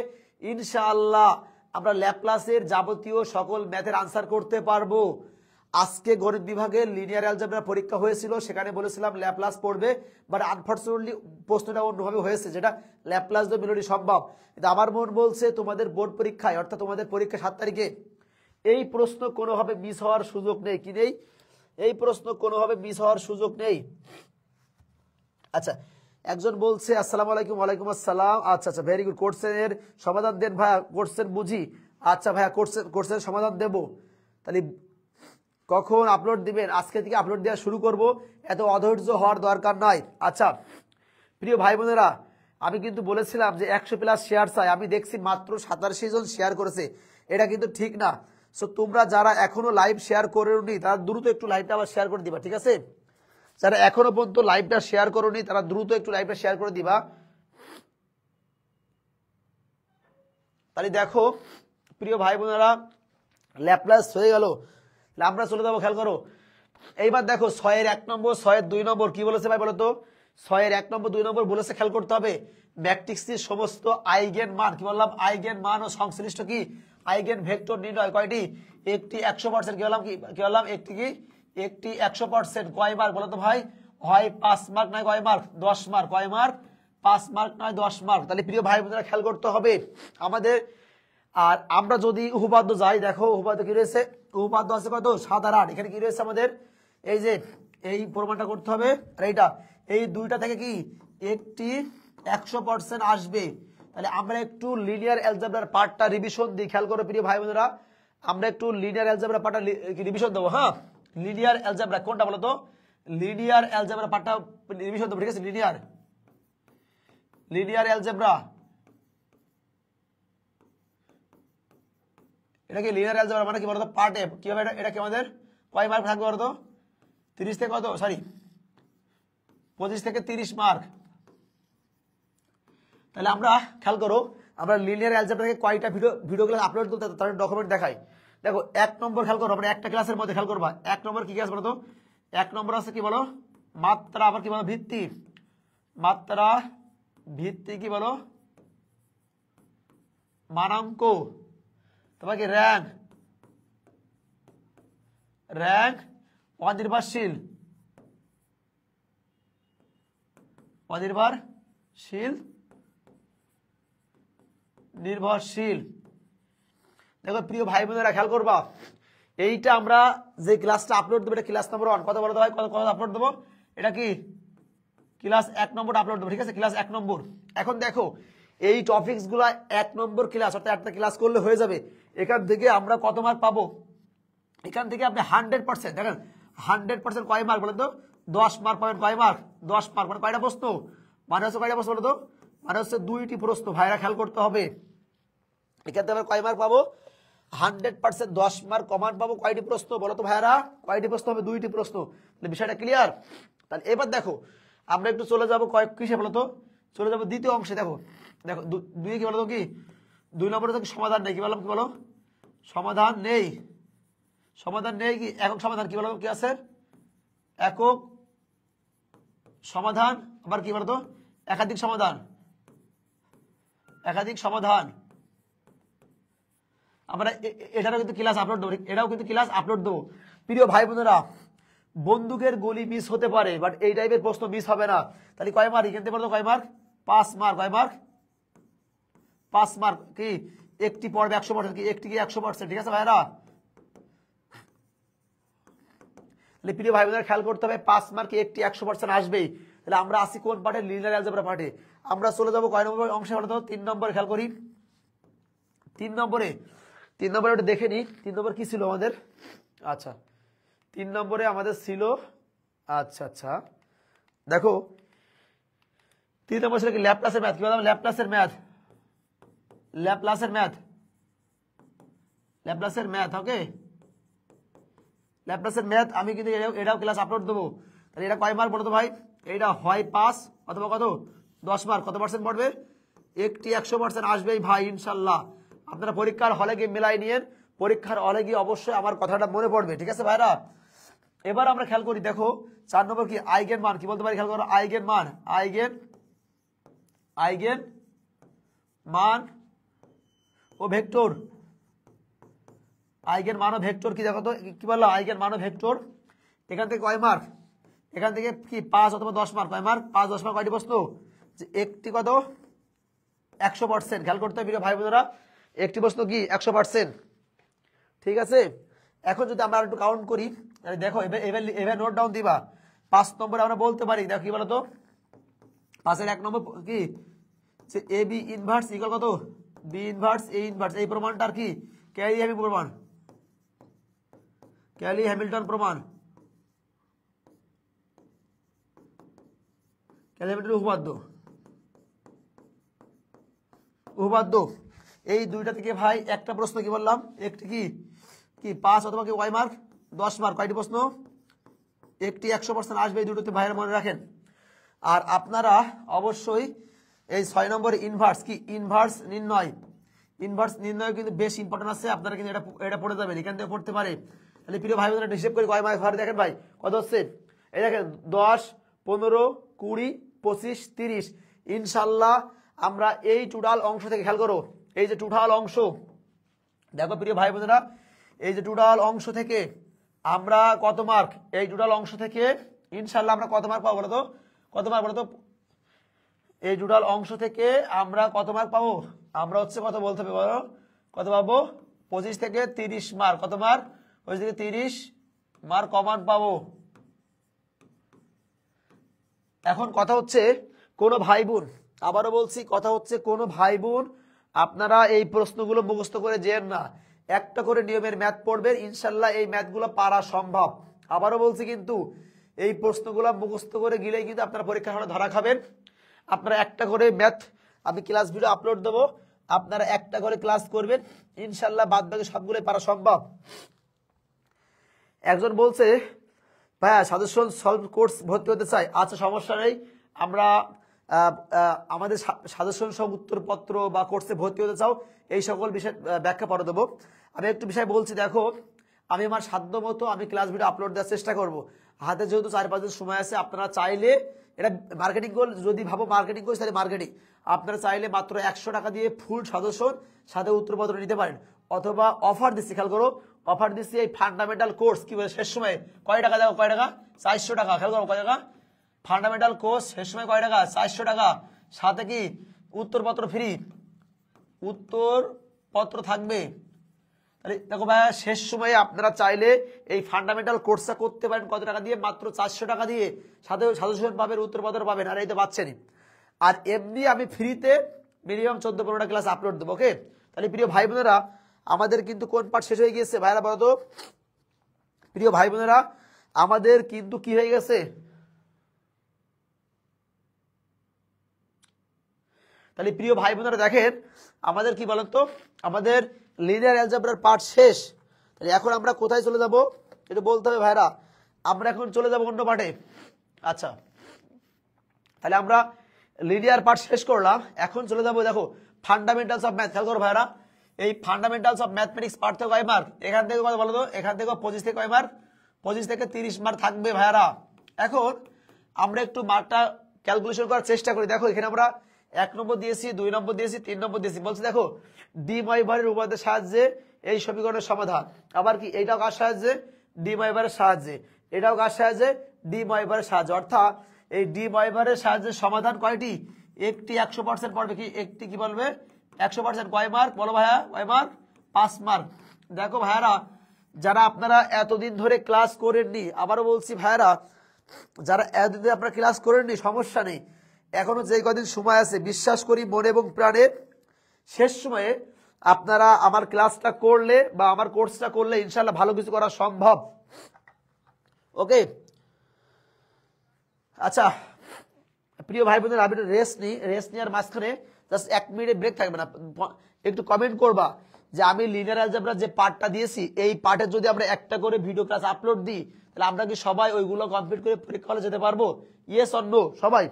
ইনশাআল্লাহ আমরা ল্যাপ্লাসের যাবতীয় সকল ম্যাথের আনসার করতে পারবো। আজকে গণিত বিভাগের লিনিয়ার অ্যালজেব্রা পরীক্ষা হয়েছিল, সেখানে বলেছিলাম ল্যাপ্লাস পড়বে, বাট আনফরচুনেটলি প্রশ্নটা অন্যভাবে হয়েছে, যেটা ল্যাপ্লাস দিয়ে মেলোডি সম্ভব। কিন্তু আমার মন বলছে তোমাদের বোর্ড পরীক্ষায়, অর্থাৎ তোমাদের পরীক্ষা 7 তারিখে এই প্রশ্ন কোনোভাবে মিস হওয়ার সুযোগ নেই। কি নেই, এই প্রশ্ন কোনোভাবে মিস হওয়ার সুযোগ নেই। আচ্ছা একজন বলছে আসসালামু আলাইকুম, ওয়ালাইকুম আসসালাম। আচ্ছা আচ্ছা ভেরি গুড, কোর্সের সমাধান দেন ভাইয়া, কোর্সের বুঝি। আচ্ছা ভাইয়া কোর্সের সমাধান দেব। তাহলে কখন আপলোড দিবেন, আজকে থেকে আপলোড দেওয়া শুরু করব, এত অধৈর্য হওয়ার দরকার নাই। আচ্ছা প্রিয় ভাই বোনেরা আমি কিন্তু বলেছিলাম যে 100+ শেয়ার চাই, আমি দেখছি মাত্র 87 জন শেয়ার করেছে, এটা কিন্তু ঠিক না। সো তোমরা যারা এখনো লাইভ শেয়ার করেনি তারা দ্রুত একটু লাইভটা আবার শেয়ার করে দিবা, ঠিক আছে। যারা এখনো পর্যন্ত লাইভটা শেয়ার করোনি তারা দ্রুত একটু লাইভটা শেয়ার করে দিবা। তাহলে দেখো প্রিয় ভাই বোনেরা ল্যাপ্লাস হয়ে গেল, আমরা চলে যাবো, খেয়াল করো এইবার দেখো 6-এর 1 নম্বর 6-এর 2 নম্বর কি বলেছে ভাই বলো তো 6-এর 1 নম্বর 2 নম্বর বলেছে খেয়াল করতে হবে ম্যাট্রিক্সের সমস্ত আইগেন মান কি বললাম আইগেন মান ও সংশ্লিষ্ট কি আইগেন ভেক্টর নির্ণয় কয়টি একটি 100% কি বললাম কি বললাম একটি 100% কয় মার্ক বলো তো ভাই হয় 5 মার্ক নয় কয় মার্ক 10 মার্ক কয় মার্ক 5 মার্ক নয় 10 মার্ক তাহলে প্রিয় ভাই বোনেরা খেয়াল করতে হবে আমাদের আর আমরা যদি উপপাদ্য যাই দেখো উপপাদ্য কি রয়েছে উপপাদ্য আছে কত 7 আর 8 এখানে কি রয়েছে আমাদের এই যে এই প্রমাণটা করতে হবে আর এইটা এই দুইটা থেকে কি একটি 100% আসবে তাহলে আমরা একটু লিনিয়ার অ্যালজেব্রার পার্টটা রিভিশন দিই খেয়াল করো প্রিয় ভাই বোনেরা আমরা একটু লিনিয়ার অ্যালজেব্রা পার্টটা রিভিশন দেবো হ্যাঁ লিনিয়ার অ্যালজেব্রা কোনটা বলো তো লিনিয়ার অ্যালজেব্রা পার্টটা রিভিশন দেবো ঠিক আছে লিনিয়ার অ্যালজেব্রা এটা কি লিনিয়ার অ্যালজেব্রা মানে কি বলতো পার্ট এ কি হবে এটা কি আমাদের কয় মার্ক থাকবে বলতো 30 থেকে কত সরি 25 থেকে 30 মার্ক তাহলে আমরা খেয়াল করো আমরা লিনিয়ার অ্যালজেব্রা থেকে কয়টা ভিডিও ক্লাস আপলোড করতে তার ডকুমেন্ট দেখাই দেখো 1 নম্বর খেয়াল করো আমরা একটা ক্লাসের মধ্যে খেয়াল করবা 1 নম্বর কি ক্লাস বলো তো 1 নম্বর আছে কি বলো মাত্রা আবার কি বলো ভিত্তি মাত্রা ভিত্তি কি বলো মানাঙ্ক তোমার কি র্যাঙ্ক অনির্ভরশীল নির্ভরশীল দেখো প্রিয় ভাই বোনেরা খেয়াল করবা এইটা আমরা যে ক্লাসটা আপলোড দেবো এটা ক্লাস নম্বর 1 কত বলো ভাই কত আপলোড দেবো এটা কি ক্লাস 1 নম্বর আপলোড দেবো ঠিক আছে ক্লাস 1 নম্বর এখন দেখো এই টপিকস গুলা 1 নম্বর ক্লাস অর্থাৎ একটা ক্লাস করলে হয়ে যাবে এখান থেকে আমরা কত মার্ক পাবো এখান থেকে আপনি 100% দেখেন 100% কয় মার্ক বলেন তো 10 মার্ক পাবেন কয় মার্ক 10 মার্ক মানে কয়টা প্রশ্ন মানে হচ্ছে কয়টা প্রশ্ন বলো তো মানে হচ্ছে 2টি প্রশ্ন ভাইরা খেয়াল করতে হবে এখান থেকে আমরা কয় মার্ক পাবো 100% 10 মার্ক কমান পাবো কয়টি প্রশ্ন বলো তো ভাইরা কয়টি প্রশ্ন হবে 2টি প্রশ্ন তাহলে বিষয়টা ক্লিয়ার তাহলে এবার দেখো আমরা একটু চলে যাবো কিসে বলো তো চলে যাবো দ্বিতীয় অংশে দেখো দুই কি বলো তো কি 2 নম্বরে তো সমাধান নেই কি বললাম কি বলো সমাধান নেই কি একক সমাধান কি বলো কি আছে একক সমাধান আবার কি বলতো একাধিক সমাধান আমরা এটারও কিন্তু ক্লাস আপলোড দেবো প্রিয় ভাই বোনেরা বন্দুকের গুলি মিস হতে পারে বাট এই টাইপের প্রশ্ন মিস হবে না তাহলে কয় মার্ক এখান থেকে কয় মার্ক 5 মার্ক কয় মার্ক 5 মার্ক কি একটি পড়বে 100% কি একটি কি 100% ঠিক আছে ভাইরা তাহলে প্রিয় ভাই বোনেরা খেয়াল করতে হবে 5 মার্কে একটি 100% আসবেই তাহলে আমরা আসি কোন পার্টে লিনিয়ার অ্যালজেব্রা পার্টে আমরা চলে যাব কয় নম্বর অংশে বলতো 3 নম্বরে খেয়াল করি 3 নম্বরে ওটা দেখে নি 3 নম্বর কি ছিল আমাদের আচ্ছা 3 নম্বরে আমাদের ছিল আচ্ছা দেখো 3 নম্বর ছিল কি ল্যাপ্লাসের ম্যাথ কি বললাম ল্যাপ্লাসের ম্যাথ ওকে ল্যাপ্লাসের ম্যাথ আমি কিন্তু এটাও ক্লাস আপলোড দেবো তাহলে এটা কয় মার্ক বলো তো ভাই এটা হয় 5 অথবা কত 10 মার্ক কত পার্সেন্ট পড়বে একটি 100% আসবেই ভাই ইনশাল্লাহ আপনারা পরীক্ষার হলে গিয়ে মেলাই নিয়ে পরীক্ষার হলে গিয়ে অবশ্যই আমার কথাটা মনে পড়বে ঠিক আছে ভাইরা এবার আমরা খেয়াল করি দেখো 4 নম্বর কি আইগেন মান কি বলতে পারি খেয়াল করো আইগেন মান ও ভেক্টর আইগেন মান ও ভেক্টর কি দেখো তো কি বললো আইগেন মান ও ভেক্টর এখান থেকে কয় মার্ক এখান থেকে কি 5 অথবা 10 মার্ক কয় মার্ক 5-10 মার্ক কয়টি প্রশ্ন যে একটি কত 100% খেয়াল করতে হবে ভাই বোনেরা একটি প্রশ্ন কি 100% ঠিক আছে এখন যদি আমরা একটু কাউন্ট করি দেখো এবার নোট ডাউন দিবা 5 নম্বরে আমরা বলতে পারি দেখো কি বলতো 5-এর 1 নম্বর কি যে এ বি ইনভার্স ইকুয়াল কত বি ইনভার্স এ ইনভার্স এই প্রমাণটার কি ক্যালি হ্যামিল্টন প্রমাণ উপপাদ্য এই দুইটা থেকে ভাই একটা প্রশ্ন কি বললাম একটি কি 5 অথবা কি ওয়াই মার্ক 10 মার্ক কয়টি প্রশ্ন একটি 100% আসবে এই দুটোতে ভাইয়ের মনে রাখেন আর আপনারা অবশ্যই এই 6 নম্বর ইনভার্স নির্ণয় কিন্তু বেশ ইম্পর্টেন্ট আছে আপনারা কিন্তু এটা পড়ে যাবেন এখান থেকে পড়তে পারে তাহলে প্রিয় ভাই বোনেরা হিসেব করে কয় মার্ক হয় দেখেন ভাই কত হচ্ছে, এই দেখেন 10, 15, 20, 25, 30। ইনশাল্লাহ আমরা এই টোটাল অংশ থেকে খেয়াল করো, এই যে টোটাল অংশ দেখো প্রিয় ভাই বোনেরা, এই যে টোটাল অংশ থেকে আমরা কত মার্ক, এই টোটাল অংশ থেকে ইনশাল্লাহ আমরা কত মার্ক পাবো বলতো, কত মার্ক বলতো, এই টোটাল অংশ থেকে আমরা কত মার্ক পাবো, আমরা হচ্ছে কত বলতে হবে বলো, কত পাবো 25 থেকে 30 মার্ক, কত মার্ক 25 থেকে 30 মার্ক কমন পাবো। এখন কথা হচ্ছে কোন ভাই বোন, আবারও বলছি কথা হচ্ছে কোন ভাই বোন আপনারা এই প্রশ্নগুলো মুখস্থ করে যেন না, একটা করে নিয়মের ম্যাথ পড়বেন, ইনশাল্লাহ এই ম্যাথগুলো পারা সম্ভব। আবারও বলছি কিন্তু এই প্রশ্নগুলো মুখস্থ করে গেলেই কিন্তু আপনারা পরীক্ষার হলে ধরা খাবেন। আপনারা একটা করে ম্যাথ, আমি ক্লাস ভিডিও আপলোড দেবো, আপনারা একটা করে ক্লাস করবেন, ইনশাল্লাহ বাদ বাকি সবগুলোই পারা সম্ভব। একজন বলছে ভাইয়া সাজেশন সলভ কোর্স ভর্তি হতে চাই, আচ্ছা সমস্যা নেই, আমরা আমাদের সাজেশন সব উত্তরপত্র বা কোর্সে ভর্তি হতে চাও এই সকল বিষয় ব্যাখ্যা পরে দেবো। আমি একটু বিষয় বলছি, দেখো আমি আমার সাধ্য মতো আমি ক্লাস ভিডিও আপলোড দেওয়ার চেষ্টা করব, হাতে যেহেতু 4-5 দিন সময় আছে, আপনারা চাইলে এটা মার্কেটিং গোল যদি ভাবো মার্কেটিং করি তাহলে মার্কেটিং, আপনারা চাইলে মাত্র 100 টাকা দিয়ে ফুল সাজেশন সাথে উত্তরপত্র নিতে পারেন, অথবা অফার দিচ্ছি, খেয়াল করো অফার দিচ্ছি এই ফান্ডামেন্টাল কোর্স কি বলে শেষ সময় কয় টাকা, দেখো কয় টাকা 400 টাকা, খেয়াল করো কয় টাকা ফান্ডামেন্টাল কোর্স শেষ সময় কয় টাকা 400 টাকা, সাথে কি উত্তরপত্র ফ্রি, উত্তরপত্র থাকবে। তাহলে দেখো ভাইয়া শেষ সময়ে আপনারা চাইলে এই ফান্ডামেন্টাল কোর্সটা করতে পারেন কত টাকা দিয়ে, মাত্র 400 টাকা দিয়ে, সাথে সাজেশন পাবেন উত্তরপত্র পাবেন, আর এই তো পাচ্ছেনই। আর এমনি আমি ফ্রিতে মিনিমাম 14-15টা ক্লাস আপলোড দেবো, ওকে। তাহলে প্রিয় ভাই বোনেরা আমাদের কিন্তু কোন পার্ট শেষ হয়ে গিয়েছে ভাইরা বলতো, প্রিয় ভাই বোনেরা আমাদের কিন্তু কি হয়ে গেছে, তাহলে প্রিয় ভাই বোনেরা দেখেন আমাদের কি বলেন তো, আমাদের লিনিয়ার অ্যালজেব্রার পার্ট শেষ। তাহলে এখন আমরা কোথায় চলে যাব এটা বলতে হবে ভাইরা, আমরা এখন চলে যাব অন্য পার্টে। আচ্ছা তাহলে আমরা লিনিয়ার পার্ট শেষ করলাম, এখন চলে যাব দেখো ফান্ডামেন্টালস অফ ম্যাথ। খেয়াল করো ভাইরা এই ফান্ডামেন্টালস অফ ম্যাথমেটিক্স পার্ট থেকে কয় মার্ক, এখান থেকে কত বলো তো, এখান থেকে 25 থেকে কয় মার্ক, 25 থেকে 30 মার্ক থাকবে ভাইরা। এখন আমরা একটু মার্কটা ক্যালকুলেশন করার চেষ্টা করি, দেখো এখানে আমরা 1 নম্বর দিয়েছি, 2 নম্বর দিয়েছি, 3 নম্বর দিয়েছি, বলছি দেখো ডি ময়ভারের উপপাদ্যের সাহায্যে এই সমীকরণের সমাধান, আবার কি এইটাও কার সাহায্যে, ডি ময়ভারের সাহায্যে, এটাও কার সাহায্যে, ডি ময়ভারের সাহায্যে, অর্থাৎ এই ডি ময়ভারের সাহায্যে সমাধান কয়টি, একটি 100% পড়বে, কি একটি কি বলবে 100%, কয় মার্ক বলো ভাইয়া, কয় মার্ক 5 মার্ক। দেখো ভাইয়ারা যারা আপনারা এতদিন ধরে ক্লাস করেননি, আবারও বলছি ভাইয়ারা যারা এতদিন আপনারা ক্লাস করেননি সমস্যা নেই, এখনো যে কদিন সময় আছে বিশ্বাস করি মনে এবং প্রাণে শেষ সময়ে আপনারা আমার ক্লাসটা করলে বা আমার কোর্সটা করলে ইনশাল্লাহ ভালো কিছু করা সম্ভব, ওকে। আচ্ছা প্রিয় ভাই বোনেরা আমি রেস্ট নিই, রেস্ট নেওয়ার মাঝখানে জাস্ট 1 মিনিটের ব্রেক থাকবে না, একটু কমেন্ট করবা যে আমি লিনিয়ার অ্যালজেব্রা যে পার্টটা দিয়েছি এই পার্টে যদি আমরা একটা করে ভিডিও ক্লাস আপলোড দিই তাহলে আমরা কি সবাই ওইগুলো কমপ্লিট করে পরীক্ষা হলে যেতে পারবো, ইয়েস অর নো সবাই।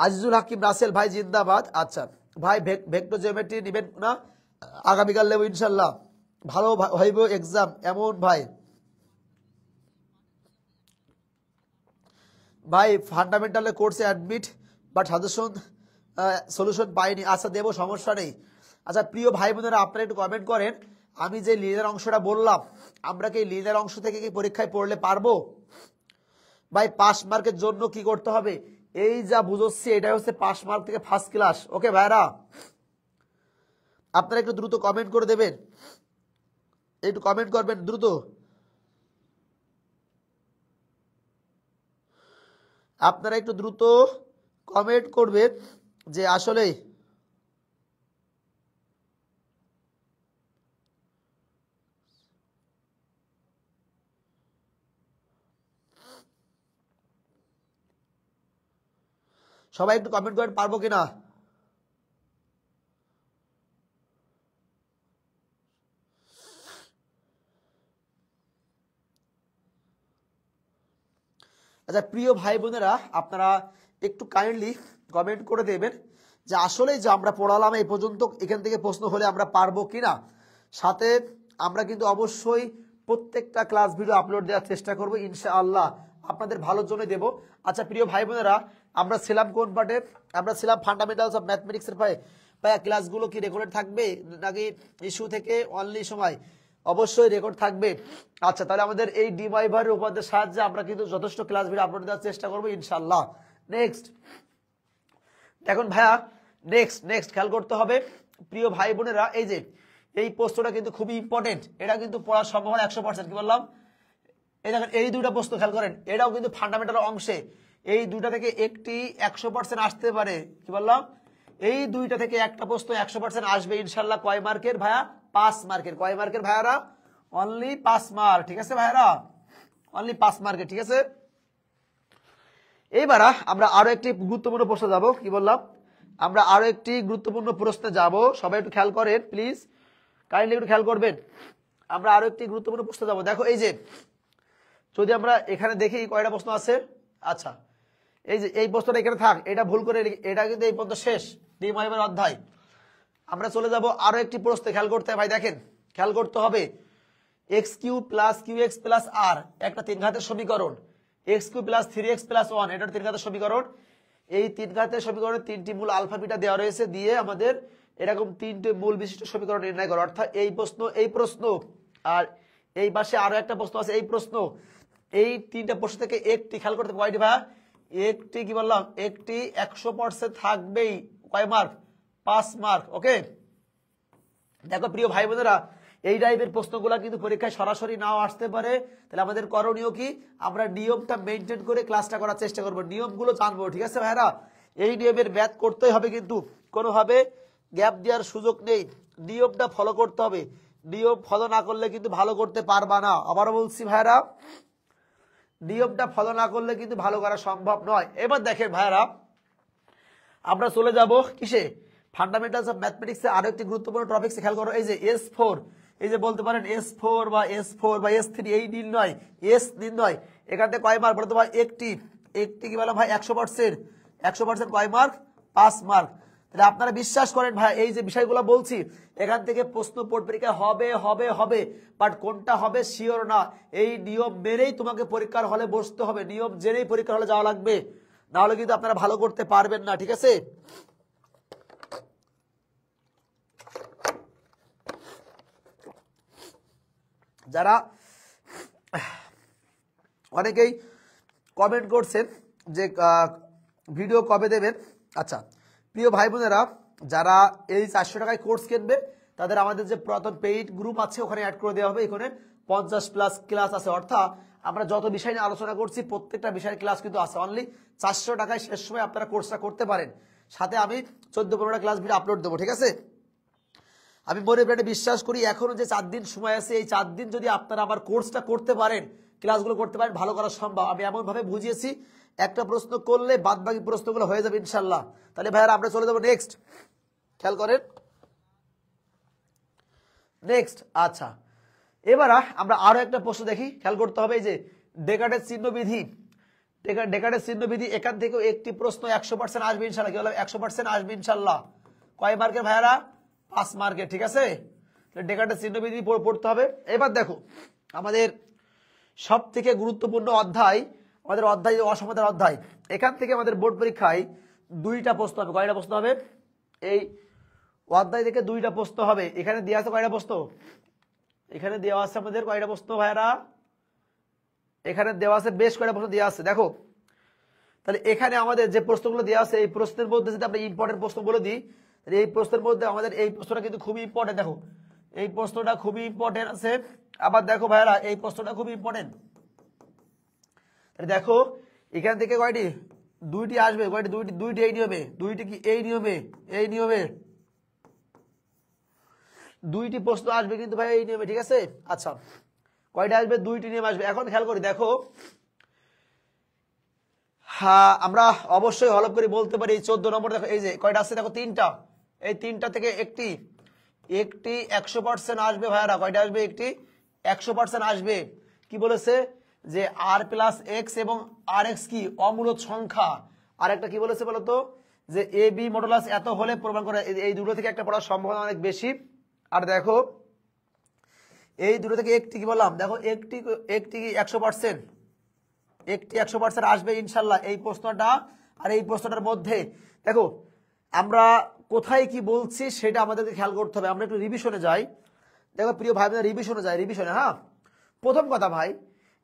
আজিজুল হাকিম রাসেল ভাই জিন্দাবাদ। আচ্ছা ভাই ভেক্টর জিওমেট্রি নেবেন না, আগামীকাল নেব ইনশাল্লাহ, ভালো হইব এক্সাম এমন ভাই, ভাই ফান্ডামেন্টালে কোর্সে অ্যাডমিট বাট সাজেশন সলিউশন পাইনি, আচ্ছা দেবো সমস্যা নেই। আচ্ছা প্রিয় ভাই বোনেরা আপনারা একটু কমেন্ট করেন, আমি যে লিনিয়ার অংশটা বললাম আমরা কি লিনিয়ার অংশ থেকে কি পরীক্ষায় পড়লে পারবো, ভাই 5 মার্কের জন্য কি করতে হবে, এই যা বুঝছি এটাই হচ্ছে 5 মার্ক থেকে ফার্স্ট ক্লাস, ওকে ভাইরা আপনারা একটু দ্রুত কমেন্ট করে দেবেন, একটু কমেন্ট করবেন দ্রুত, আপনারা একটু দ্রুত কমেন্ট করবেন যে আসলে সবাই একটু কমেন্ট করেন পারবো কিনা। আচ্ছা প্রিয় ভাই বোনেরা আপনারা একটু কাইন্ডলি কমেন্ট করে দেবেন যে আসলে যে আমরা পড়ালাম এই পর্যন্ত এখান থেকে প্রশ্ন হলে আমরা পারবো কিনা, সাথে আমরা কিন্তু অবশ্যই প্রত্যেকটা ক্লাস ভিডিও আপলোড দেওয়ার চেষ্টা করবো ইনশাআল্লাহ, আপনাদের ভালোর জন্য দেবো। আচ্ছা প্রিয় ভাই বোনেরা, আমরা ছিলাম কোন পার্টে? আমরা ছিলাম ফান্ডামেন্টালস অফ ম্যাথমেটিক্সের পায়ে। ভাইয়া ক্লাসগুলো কি রেকর্ডেড থাকবে নাকি ইস্যু থেকে অনলি সময়? অবশ্যই রেকর্ড থাকবে। আচ্ছা তাহলে আমাদের এই ডিমাইভারের উপাদ্যের সাহায্যে আমরা কিন্তু যথেষ্ট ক্লাস ভিডিও আপলোড দেওয়ার চেষ্টা করবো ইনশাআল্লাহ। নেক্সট এখন ভাইয়া নেক্সট খেয়াল করতে হবে প্রিয় ভাই বোনেরা, এই যে এই প্রশ্নটা কিন্তু খুবই ইম্পর্টেন্ট, এটা কিন্তু পড়ার সম্ভাবনা 100%। কি বললাম? এই দেখেন এই দুইটা প্রশ্ন খেয়াল করেন, এটাও কিন্তু ফান্ডামেন্টাল অংশে। এই দুইটা থেকে একটি 100% আসতে পারে। কি বললাম? এই দুইটা থেকে একটা প্রশ্ন 100% আসবে ইনশাল্লাহ। কয় মার্কের ভাইয়া? 5 মার্কের। কয় মার্কের ভাইয়ারা? Only 5 mark. ঠিক আছে ভাইয়ারা, অনলি 5 মার্কের। ঠিক আছে, এইবার আমরা আরো একটি গুরুত্বপূর্ণ প্রশ্ন যাব। কি বললাম? আমরা আরো একটি গুরুত্বপূর্ণ প্রশ্নে যাব, সবাই একটু খেয়াল করেন প্লিজ, কাইন্ডলি একটু খেয়াল করবেন। আমরা আরো একটি গুরুত্বপূর্ণ প্রশ্ন যাব। দেখো এই যে যদি আমরা এখানে দেখি কয়টা প্রশ্ন আছে। আচ্ছা এই যে এই প্রশ্নটা এখানে থাক, এটা ভুল করে, এটা কিন্তু এই পর্যন্ত শেষ ডিমাইভার অধ্যায়। আমরা চলে যাব আরো একটি প্রশ্ন, খেয়াল করতে হবে ভাই, দেখেন খেয়াল করতে হবে। X q plus q x plus আর একটা 3 ঘাতের সমীকরণ, x q plus 3x plus 1 এটা 3 ঘাতের সমীকরণ। এই 3 ঘাতের সমীকরণে 3টি মূল আলফা বিটা দেওয়া রয়েছে, দিয়ে আমাদের এরকম 3টে মূল বিশিষ্ট সমীকরণ নির্ণয় করো। অর্থাৎ এই প্রশ্ন আর এই পাশে আরো একটা প্রশ্ন আছে, এই প্রশ্ন, এই 3টা প্রশ্ন থেকে একটি, খেয়াল করতে কয়টি ভাই? একটি, কি বললাম, একটি 100% থাকবেই। কয় মার্ক? 5 মার্ক। ওকে, দেখো প্রিয় ভাই বোনেরা, এই টাইপের প্রশ্নগুলো কিন্তু পরীক্ষায় সরাসরি নাও আসতে পারে। তাহলে আমাদের করণীয় কি? আমরা নিয়মটা মেনটেন করে ক্লাসটা করার চেষ্টা করবো, নিয়মগুলো জানবো। ঠিক আছে ভাইরা, এই নিয়মের ব্যাথ করতেই হবে, কিন্তু কোনোভাবে গ্যাপ দেওয়ার সুযোগ নেই। নিয়মটা ফলো করতে হবে, নিয়ম ফলো না করলে কিন্তু ভালো করতে পারবা না। আবারও বলছি ভাইরা, নিয়মটা ফলো না করলে কিন্তু ভালো করা সম্ভব নয়। এবার দেখেন ভাইরা, আমরা চলে যাব কিসে? ফান্ডামেন্টালস অফ ম্যাথমেটিক্সে আরো একটি গুরুত্বপূর্ণ টপিক। খেয়াল করো, এই যে S4, এই যে বলতে পারেন S4 বা S3, এই নির্ণয়, এস নির্ণয়, এখান থেকে কয় মার্ক বলতে ভাই? একটি কি বললাম ভাই? 100%। কয় মার্ক? 5 মার্ক। তাহলে আপনারা বিশ্বাস করেন ভাই, এই যে বিষয়গুলো বলছি, এখান থেকে প্রশ্ন পরীক্ষা হবে, বাট কোনটা হবে শিওর না। এই নিয়ম মেনেই তোমাকে পরীক্ষার হলে বসতে হবে, নিয়ম জেনেই পরীক্ষার হলে যাওয়া লাগবে, না হলে কিন্তু আপনারা ভালো করতে পারবেন না। ঠিক আছে, যারা অনেকেই কমেন্ট করছেন যে ভিডিও কবে দেবেন। আচ্ছা প্রিয় ভাই বোনেরা, যারা এই 400 টাকায় কোর্স কিনবে তাদের আমাদের যে পুরাতন পেইড গ্রুপ আছে ওখানে অ্যাড করে দেওয়া হবে। এখানে 50+ ক্লাস আছে, অর্থাৎ আমরা যত বিষয় নিয়ে আলোচনা করছি প্রত্যেকটা বিষয়ের ক্লাস কিন্তু আছে। অনলি 400 টাকায় শেষ সময় আপনারা কোর্সটা করতে পারেন। সাথে আমি 14-15টা ক্লাস ভিডিও আপলোড দেবো। ঠিক আছে, আমি মনে প্রাণে বিশ্বাস করি এখনো যে 4 দিন সময় আছে, এই 4 দিন যদি আপনারা আমার কোর্সটা করতে পারেন, ক্লাসগুলো করতে পারেন, ভালো করা সম্ভব। আমি এমন ভাবে বুঝিয়েছি, একটা প্রশ্ন করলে বাদ বাকি প্রশ্নগুলো হয়ে যাবে ইনশাল্লাহ। তাহলে ভাইয়ারা আমরা চলে যাবো নেক্সট, খেয়াল করেন নেক্সট। আচ্ছা এবার আমরা আরো একটা প্রশ্ন দেখি, খেয়াল করতে হবে। এই যে ডেকার্টের চিহ্নবিধি, ডেকার্টের চিহ্নবিধি, এখান থেকেও একটি প্রশ্ন 100% আসবে ইনশাল্লাহ। কি বললাম? 100% আসবে ইনশাল্লাহ। কয় মার্কের ভাইয়ারা? 5 মার্কের। ঠিক আছে, ডেকার্টের চিহ্নবিধি পড়তে হবে। এবার দেখো আমাদের সব থেকে গুরুত্বপূর্ণ অধ্যায়, আমাদের অধ্যায় অসমতার অধ্যায়। এখান থেকে আমাদের বোর্ড পরীক্ষায় 2টা প্রশ্ন হবে। কয়টা প্রশ্ন হবে? এই অধ্যায় থেকে 2টা প্রশ্ন হবে। এখানে দেওয়া আছে কয়টা প্রশ্ন? এখানে দেওয়া আছে আমাদের কয়টা প্রশ্ন ভাইয়ারা? এখানে দেওয়া আছে বেশ কয়টা প্রশ্ন দেওয়া আছে। দেখো তাহলে এখানে আমাদের যে প্রশ্নগুলো দেওয়া আছে, এই প্রশ্নের মধ্যে যদি আমরা ইম্পর্টেন্ট প্রশ্নগুলো দিই, এই প্রশ্নের মধ্যে আমাদের এই প্রশ্নটা কিন্তু খুবই ইম্পর্টেন্ট। দেখো এই প্রশ্নটা খুবই ইম্পর্টেন্ট আছে। আবার দেখো ভাইরা, এই প্রশ্নটা খুবই ইম্পর্টেন্ট। দেখো এখান থেকে কয়টি? 2টি আসবে। কয়টি? 2টি এই নিয়মে, 2টি কি এই নিয়মে, 2টি প্রশ্ন আসবে কিন্তু ভাই এই নিয়মে। ঠিক আছে, আচ্ছা কয়টা আসবে? 2টি নিয়ম আসবে। এখন খেয়াল করি, দেখো হ্যাঁ আমরা অবশ্যই হলপ করে বলতে পারি 14 নম্বর। দেখো এই যে কয়টা আছে? দেখো 3টা, এই 3টা থেকে একটি 100% আসবে ভাইয়ারা। কয়টা আসবে? একটি 100% আসবে। কি বলেছে? যে r+x এবং rx কি অমূলদ সংখ্যা। আর একটা কি বলেছে বলতো? যে ab মডুলাস এত হলে প্রমাণ করে। এই দুটো থেকে একটা পড়ার সম্ভাবনা অনেক বেশি। আর দেখো এই দুটো থেকে একটি কি বললাম, দেখো একটি একটি 100%, একটি 100% আসবে ইনশাল্লাহ এই প্রশ্নটা আর এই প্রশ্নটার মধ্যে। দেখো আমরা কোথায় কি বলছি সেটা আমাদেরকে খেয়াল করতে হবে। আমরা একটু রিভিশনে যাই। দেখো প্রিয় ভাই বোনেরা, রিভিশনে যাই, রিভিশনে। হ্যাঁ, প্রথম কথা ভাই,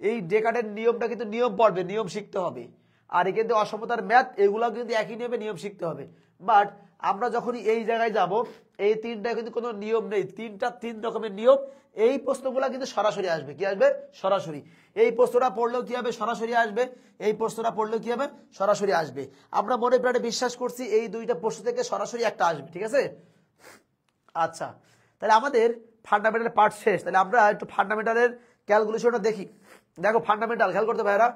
এই ডেকার্টের নিয়মটা কিন্তু নিয়ম পড়বে, নিয়ম শিখতে হবে। আর এই কিন্তু অসমতার ম্যাথ, এগুলো কিন্তু একই নিয়মে নিয়ম শিখতে হবে। বাট আমরা যখনই এই জায়গায় যাব, এই তিনটা কিন্তু কোনো নিয়ম নেই, তিন রকমের নিয়ম। এই প্রশ্নগুলো কিন্তু সরাসরি আসবে। কি আসবে? সরাসরি। এই প্রশ্নটা পড়লেও কি হবে? সরাসরি আসবে। এই প্রশ্নটা পড়লেও কি হবে? সরাসরি আসবে। আমরা মনে প্রাণে বিশ্বাস করছি এই দুইটা প্রশ্ন থেকে সরাসরি একটা আসবে। ঠিক আছে? আচ্ছা, তাহলে আমাদের ফান্ডামেন্টাল পার্ট শেষ। তাহলে আমরা একটু ফান্ডামেন্টালের ক্যালকুলেশনটা দেখি। দেখো ফান্ডামেন্টাল খেয়াল করতে ভাইরা,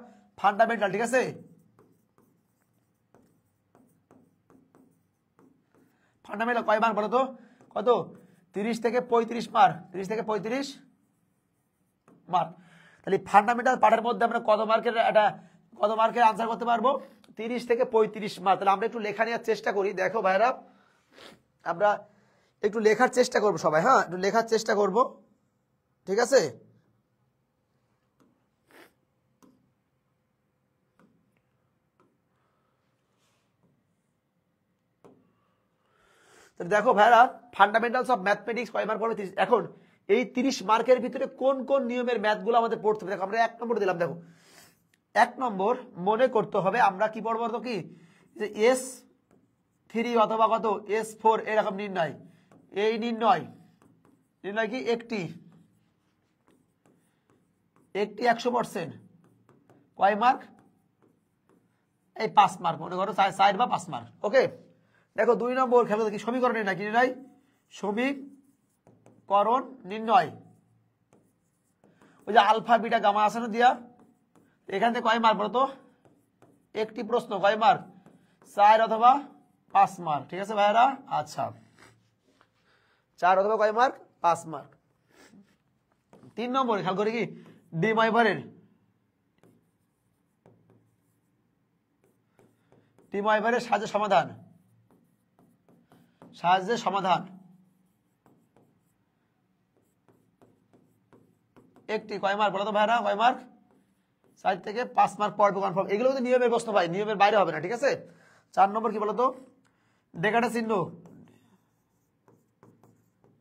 ফান্ডামেন্টাল। ঠিক আছে, ফান্ডামেন্টাল কয় মার্ক বলো তো? কত? 30 থেকে 35 মার্ক। 30 থেকে 35 মার্ক। তাহলে ফান্ডামেন্টাল পার্টের মধ্যে আমরা কত মার্কের আনসার করতে পারবো? 30 থেকে 35 মার্ক। তাহলে আমরা একটু লেখা নেওয়ার চেষ্টা করি। দেখো ভাইরা, আমরা একটু লেখার চেষ্টা করবো সবাই। হ্যাঁ, একটু লেখার চেষ্টা করব। ঠিক আছে, দেখো ভাইরা, ফান্ডামেন্টালস অফ ম্যাথমেটিক্স কয় মার্ক পড়বে? 30। এখন এই 30 মার্কের ভিতরে কোন কোন নিয়মের ম্যাথগুলো আমাদের পড়তে হবে? দেখো আমরা 1 নম্বর দিলাম। দেখো 1 নম্বর মনে করতে হবে আমরা কি পড়বো তো, কি যে S3 অথবা কত S4 এরকম নির্ণয়। এই নির্ণয় কি একটি 100%, কয় মার্ক? এই 5 মার্ক মনে করো, 4 বা 5 মার্ক। ওকে, দেখো 2 নম্বর খেলো দেখি, সমীকরণ নির্ণয়। কি নির্ণয়? সমীকরণ নির্ণয়। ওই যে আলফা বিটা গামা আছে না দিয়া, এখান থেকে কয় মার্ক বলতো? একটি প্রশ্ন, কয় মার্ক? 4 অথবা 5 মার্ক। ঠিক আছে ভাইরা? আচ্ছা, 4 অথবা কয় মার্ক? 5 মার্ক। 3 নম্বর খেয়াল করে কি, ডি মাইভারের সাহায্যে সমাধান। একটি কয় মার্ক বলো তো ভাইরা? কয় মার্ক? 4 থেকে 5 মার্ক পড়বে কনফার্ম। এগুলো কিন্তু নিয়মের প্রশ্ন ভাই, নিয়মের বাইরে হবে না। ঠিক আছে? 4 নম্বর কি বলতো? ডেকার্টের চিহ্ন।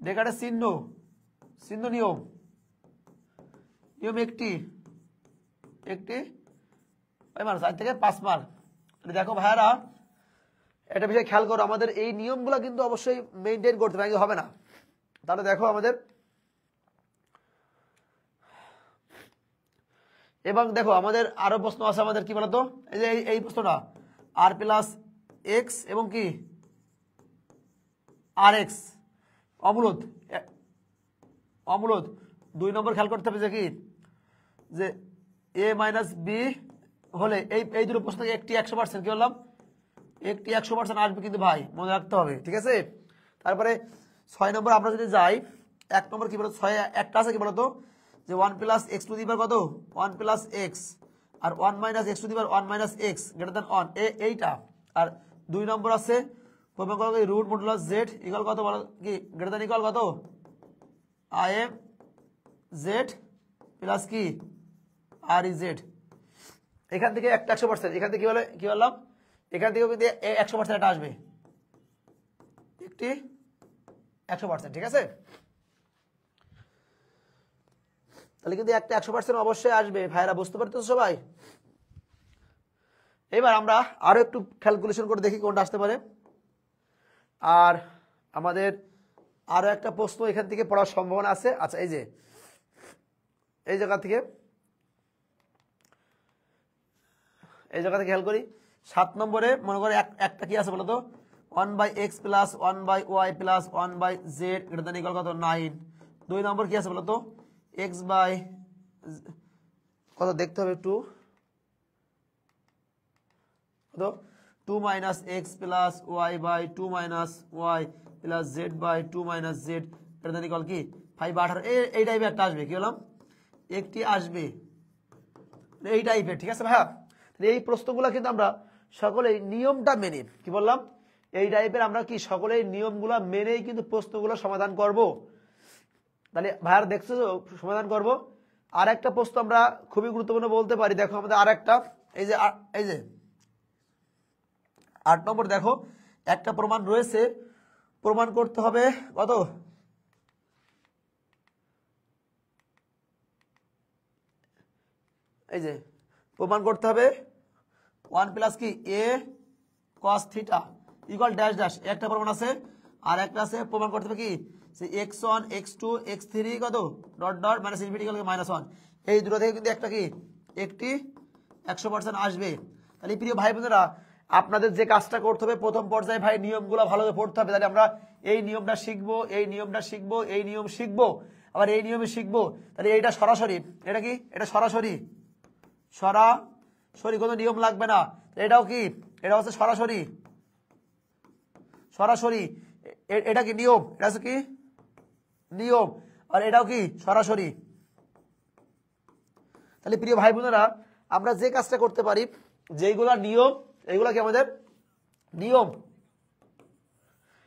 ডেকার্টের চিহ্ন নিয়ম একটি কয় মার্ক? 4 থেকে 5 মার্ক। দেখো ভাইরা, একটা বিষয় খেয়াল করো, আমাদের এই নিয়মগুলো কিন্তু অবশ্যই মেনটেন করতে হবে না। তাহলে দেখো আমাদের, এবং দেখো আমাদের আরো প্রশ্ন আছে আমাদের। কি বলতো? এই যে এই প্রশ্নটা, আর প্লাস এক্স এবং কি আর এক্স অমূলদ। 2 নম্বর খেয়াল করতে হবে যে কি, যে এ মাইনাস বি হলে এই দুটো প্রশ্ন থেকে একটি 100%। কি বললাম? একটি 100% আসবে কিন্তু ভাই, মনে রাখতে হবে। ঠিক আছে? তারপরে 6 নম্বর আমরা যদি যাই, 1 নম্বর কি বলতো? 6 একটা আছে কি বলতো, যে 1 plus x to the power কত? 1 প্লাস এক্স, আর 1 minus x to the power 1 minus x greater than 1, এইটা। আর 2 নম্বর আছে রুট মডুলাস জেড ইকুয়াল কত বলো? কি গ্রেটার দ্যান ইকুয়াল কত? আই এম জেড প্লাস কি আর ই জেড। এখান থেকে একটা 100%। এখান থেকে কি বললাম? এখান থেকে কিন্তু 100% এটা আসবে, একটি 100%। ঠিক আছে? তাহলে কিন্তু একটা 100% অবশ্যই আসবে ভাইরা, বুঝতে পারতেছো সবাই? এবার আমরা আরো একটু ক্যালকুলেশন করে দেখি কোনটা আসতে পারে। আর আমাদের আরো একটা প্রশ্ন এখান থেকে পড়ার সম্ভাবনা আছে। আচ্ছা, এই জায়গা থেকে খেয়াল করি। 7 নম্বরে মনে করে একটা কি আছে বলতো? 1/x plus 1/y plus 1/z greater than equal কত? 9। 2 নম্বর কি আছে বলতো? x বাই কত দেখতে হবে একটু, কত? 2 minus x plus y by 2 minus y plus z by 2 minus z greater than equal কি 5 18। এই টাইপের একটা আসবে। কি বললাম? একটি আসবে এই টাইপের। ঠিক আছে ভাইয়া? এই প্রশ্নগুলো কিন্তু আমরা সকলেই নিয়মটা মেনে, কি বললাম, এই টাইপের আমরা কি সকলেই নিয়মগুলো মেনেই কিন্তু প্রশ্নগুলো সমাধান করব। তাহলে ভাইয়ার দেখছো সমাধান করব। আর একটা প্রশ্ন আমরা খুবই গুরুত্বপূর্ণ বলতে পারি, দেখো আমাদের আর একটা, এই যে 8 নম্বর, দেখো একটা প্রমাণ রয়েছে, প্রমাণ করতে হবে কত, এই যে প্রমাণ করতে হবে 1 প্লাস কি a cos theta equal dash dash, একটা প্রমাণ আছে। আর একটা আছে প্রমাণ করতে হবে কি যে x1 x2 x3 কত dot dot minus infinity equal -1, এই দুটো থেকে কিন্তু একটা কি একটি 100% আসবে। তাহলে প্রিয় ভাই বোনেরা, আপনাদের যে কাজটা করতে হবে প্রথম পর্যায়ে ভাই নিয়মগুলো ভালোভাবে পড়তে হবে। তাহলে আমরা এই নিয়মটা শিখবো, এই নিয়মটা শিখবো, এই নিয়ম শিখবো, আবার এই নিয়মে শিখবো। তাহলে এইটা সরাসরি, এটা কি এটা সরাসরি, সরাসরি কোনো নিয়ম লাগবে না। এটাও কি, এটা হচ্ছে সরাসরি, সরাসরি এটা কি নিয়ম, এটা হচ্ছে কি নিয়ম, আর এটাও কি সরাসরি। তাহলে প্রিয় ভাই বোনেরা, আমরা যে কাজটা করতে পারি, যেগুলা নিয়ম এইগুলা কি আমাদের নিয়ম,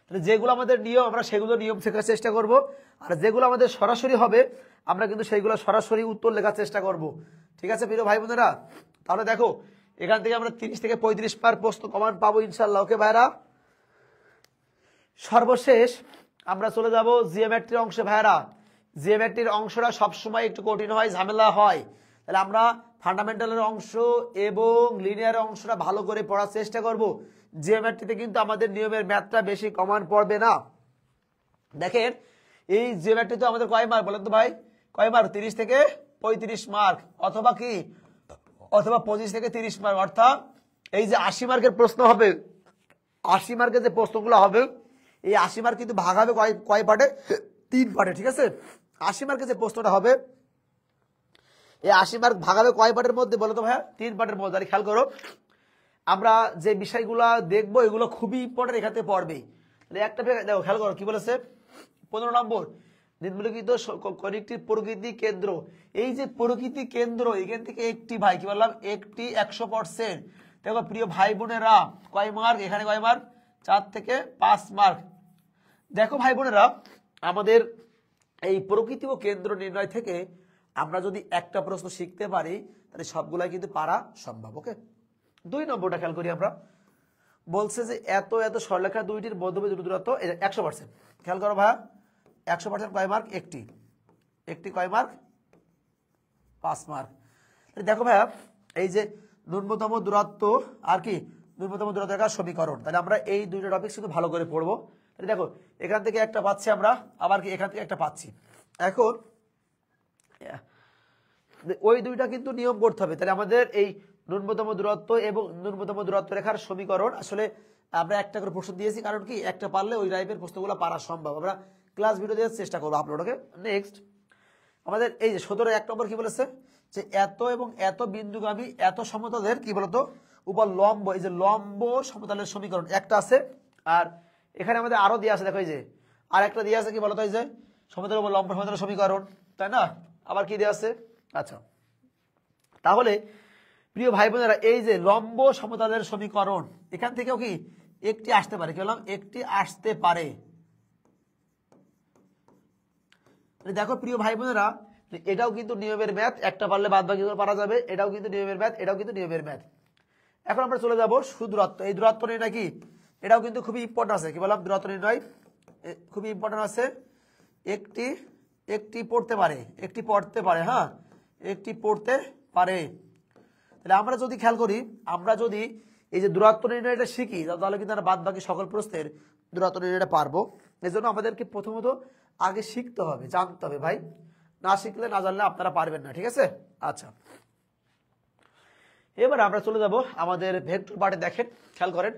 তাহলে যেগুলো আমাদের নিয়ম আমরা সেগুলো নিয়ম শেখার চেষ্টা করব। আর যেগুলো আমাদের সরাসরি হবে আমরা কিন্তু সেইগুলো সরাসরি উত্তর লেখার চেষ্টা করব। ঠিক আছে প্রিয় ভাই বোনেরা? তাহলে দেখো এখান থেকে আমরা 30 থেকে 35 পার প্রশ্ন কমন পাবো ইনশাল্লাহ। ওকে ভাইরা, সর্বশেষ আমরা চলে যাব জিওমেট্রির অংশে। ভাইরা জিওমেট্রির অংশটা সবসময় একটু কঠিন হয়, ঝামেলা হয়। তাহলে আমরা ফান্ডামেন্টালের অংশ এবং লিনিয়ার অংশটা ভালো করে পড়ার চেষ্টা করব। জিওমেট্রিতে কিন্তু আমাদের নিয়মের ম্যাথটা বেশি কমন পড়বে না। দেখেন এই জিওমেট্রি তো আমাদের কয় মার্ক বলেন তো ভাই, কয় মার্ক? 30 থেকে 35 মার্ক, অথবা কি অথবা 25 থেকে 30 মার্ক। অর্থাৎ এই যে 80 মার্কের প্রশ্ন হবে, 80 মার্কের যে প্রশ্নগুলো হবে, এই 80 মার্ক কিন্তু ভাগ হবে কয় পার্টে? 3 পার্টে। ঠিক আছে, 80 মার্কের যে প্রশ্নটা হবে, এই 80 মার্ক ভাগ হবে কয় পার্টের মধ্যে বলো তো ভাইয়া? 3 পার্টের মধ্যে। আর খেয়াল করো আমরা যে বিষয়গুলো দেখবো এগুলো খুবই ইম্পর্টেন্ট, এখান থেকে পড়বে। একটা দেখো খেয়াল করো কি বলেছে, 15 নম্বর, নিম্নলিখিত কণিকটির প্রকৃতি কেন্দ্র। এই যে প্রকৃতি কেন্দ্র, এখান থেকে একটি ভাই কি বললাম, একটি 100%। দেখো প্রিয় ভাই বোনেরা, কয় মার্ক এখানে, কয় মার্ক? 4 থেকে 5 মার্ক। দেখো ভাই বোনেরা, আমাদের এই প্রকৃতি ও কেন্দ্র নির্ণয় থেকে আমরা যদি একটা প্রশ্ন শিখতে পারি তাহলে সবগুলাই কিন্তু পারা সম্ভব। ওকে, 2 নম্বরটা খেয়াল করি আমরা, বলছে যে এত এত সরলরেখা দুইটির মধ্যবর্তী দূরত্ব 100%। খেয়াল করো ভাইয়া, 100% কয় মার্ক? একটি কয় মার্ক? 5 মার্ক। দেখো ভাইয়া, এই যে ন্যূনতম দূরত্ব আর কি ন্যূনতম দূরত্ব রেখার সমীকরণ, তাহলে আমরা এই দুইটা টপিক শুধু ভালো করে পড়বো। তাহলে দেখো এখান থেকে একটা পাচ্ছি আমরা, আবার কি এখান থেকে একটা পাচ্ছি। এখন ওই দুইটা কিন্তু নিয়ম করতে হবে। তাহলে আমাদের এই ন্যূনতম দূরত্ব এবং ন্যূনতম দূরত্ব রেখার সমীকরণ, আসলে আমরা একটা করে প্রশ্ন দিয়েছি, কারণ কি একটা পারলে ওই টাইপের প্রশ্নগুলো পারা সম্ভব। আমরা ক্লাস ভিডিও দেওয়ার চেষ্টা করবো আপলোড। ওকে, নেক্সট আমাদের এই যে 17 1 নম্বর কি বলেছে, যে এত এবং এত বিন্দুগামী এত সমতলের কি বলতো উপর লম্ব, এই যে লম্ব সমতলের সমীকরণ একটা আছে। আর এখানে আমাদের আরো দিয়ে আছে, দেখো এই যে আর একটা দিয়ে আছে কি বলতো, এই যে সমতলের উপর লম্ব সমতলের সমীকরণ, তাই না? আবার কি দিয়ে আছে? আচ্ছা, তাহলে প্রিয় ভাই বোনেরা, এই যে লম্ব সমতলের সমীকরণ, এখান থেকেও কি একটি আসতে পারে, কি বললাম? একটি আসতে পারে। দেখো প্রিয় ভাই বোনেরা, এটাও কিন্তু নিয়মের ম্যাথ, একটা পারলে বাদ বাকি পারা যাবে। এটাও কিন্তু নিয়মের ম্যাথ, এটাও কিন্তু নিয়মের ম্যাথ। এখন আমরা চলে যাব সুদূরত্ব। এই দূরত্ব নির্ণয় কি, এটাও কিন্তু খুবই ইম্পর্টেন্ট আছে। কি বললাম? দূরত্ব নির্ণয় খুবই ইম্পর্টেন্ট আছে। একটি পড়তে পারে, একটি পড়তে পারে, হ্যাঁ একটি পড়তে পারে। তাহলে আমরা যদি খেয়াল করি, আমরা যদি এই যে দূরত্ব নির্ণয়টা শিখি, তাহলে কিন্তু আমরা বাদ বাকি সকল প্রশ্নের দূরত্ব নির্ণয়টা পারবো। এই জন্য আমাদেরকে প্রথমত আগে শিখতে হবে, জানতে হবে ভাই, না শিখলে না জানলে আপনারা পারবেন না। ঠিক আছে, আচ্ছা এবার আমরা চলে যাব আমাদের ভেক্টর পার্টে। দেখেন খেয়াল করেন,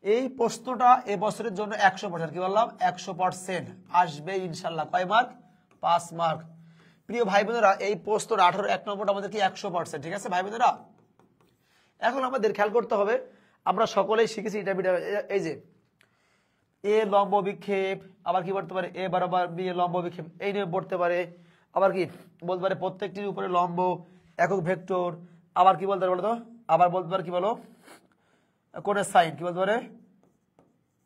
এই প্রশ্নটা এবছরের জন্য 100%, কি বললাম? 100% আসবে ইনশাল্লাহ। কয় মার্ক? 5 মার্ক। প্রিয় ভাই বোনেরা, এই প্রশ্ন 18 1 নম্বরটা আমাদের কি 100%। ঠিক আছে ভাই বোনেরা, এখন আমাদের খেয়াল করতে হবে, আমরা সকলেই শিখেছি এটা, এই যে এ লম্ব বিক্ষেপ, আবার কি বলতে পারে এ বরাবর বি লম্ব বিক্ষেপ, এই নিয়ে পড়তে পারে। আবার কি বলতে পারে প্রত্যেকটির উপরে লম্ব একক ভেক্টর। আবার কি বলতে পারে বলতো, আবার বলতে পারে কি বলো, কোণের সাইন, কি বলতে পারে?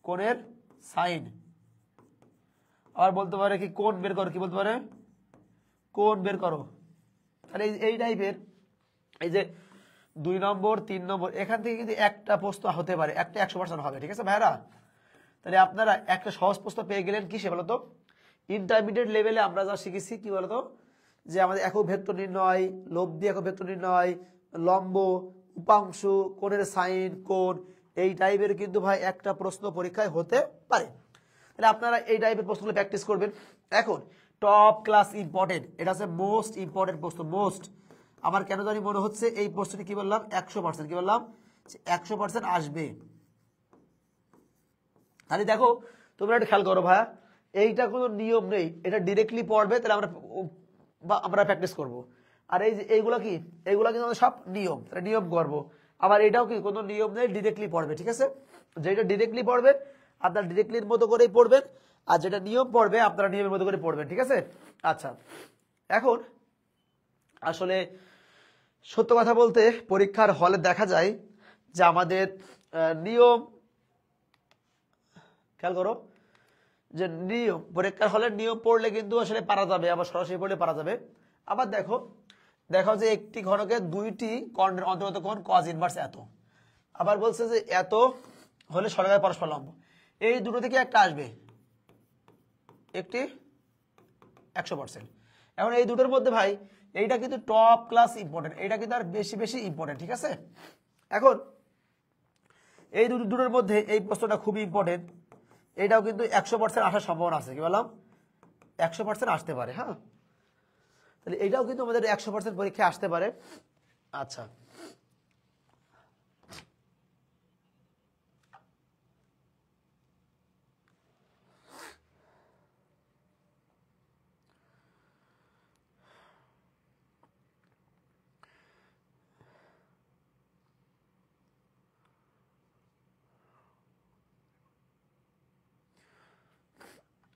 কোণের সাইন। আবার বলতে পারে কি কোণ বের করো, কি বলতে পারে কোণ বের করো। তাহলে এই টাইপের এই যে 2 নম্বর 3 নম্বর এখান থেকে কিন্তু একটা প্রশ্ন হতে পারে, একটা 100% হবে। ঠিক আছে ভাইরা, তাহলে আপনারা একটা সহজ প্রশ্ন পেয়ে গেলেন কিসে বলতো, ইন্টারমিডিয়েট লেভেলে আমরা যা শিখেছি কি বলতো, যে আমাদের একক ভেক্টর নির্ণয়, লব্ধি একক ভেক্টর নির্ণয়, লম্ব, উপাংশ, কোণের সাইন, কোণ, এই টাইপের কিন্তু ভাই একটা প্রশ্ন পরীক্ষায় হতে পারে। তাহলে আপনারা এই টাইপের প্রশ্নগুলো প্র্যাকটিস করবেন। এখন টপ ক্লাস ইম্পর্টেন্ট, এটা হচ্ছে মোস্ট ইম্পর্টেন্ট প্রশ্ন, মোস্ট। আমার কেন জানি মনে হচ্ছে এই প্রশ্নটি কি বললাম 100%, কি বললাম 100% আসবে। তাহলে দেখো তোমরা একটু খেয়াল করো ভাইয়া, এইটা কোনো নিয়ম নেই, এটা ডিরেক্টলি পড়বে, তাহলে আমরা প্র্যাকটিস করব। আর এই যে এইগুলো কি, এইগুলো কিন্তু আমাদের সব নিয়ম, তাহলে নিয়ম করবো। আবার এটাও কি কোনো নিয়ম নেই, ডিরেক্টলি পড়বে। ঠিক আছে, যেটা ডিরেক্টলি পড়বে আপনারা ডিরেক্টলির মতো করেই পড়বেন, আর যেটা নিয়ম পড়বে আপনারা নিয়মের মতো করে পড়বেন। ঠিক আছে, আচ্ছা এখন আসলে সত্য কথা বলতে পরীক্ষার হলে দেখা যায় যে আমাদের নিয়ম, খেয়াল করো যে নিয়ম, পরীক্ষার হলে নিয়ম পড়লে কিন্তু আসলে পারা যাবে, আবার সরাসরি পড়লে পারা যাবে। আবার দেখো যে একটি ঘনকের 2টি কর্ণের অন্তর্গত কোণ cos ইনভার্স এত, আবার বলছে যে এত হলে সরলরেখার পরস্পর লম্ব, এই দুটো থেকে একটা আসবে, একটি 100%। এখন এই দুটোর মধ্যে ভাই এইটা কিন্তু টপ ক্লাস ইম্পর্টেন্ট, এইটা কিন্তু আর বেশি বেশি ইম্পর্টেন্ট। ঠিক আছে, এখন এই দুটোর মধ্যে এই প্রশ্নটা খুবই ইম্পর্টেন্ট, এইটাও কিন্তু 100% আসার সম্ভাবনা আছে, কি বললাম 100% আসতে পারে। হ্যাঁ, তাহলে এইটাও কিন্তু আমাদের 100% পরীক্ষায় আসতে পারে। আচ্ছা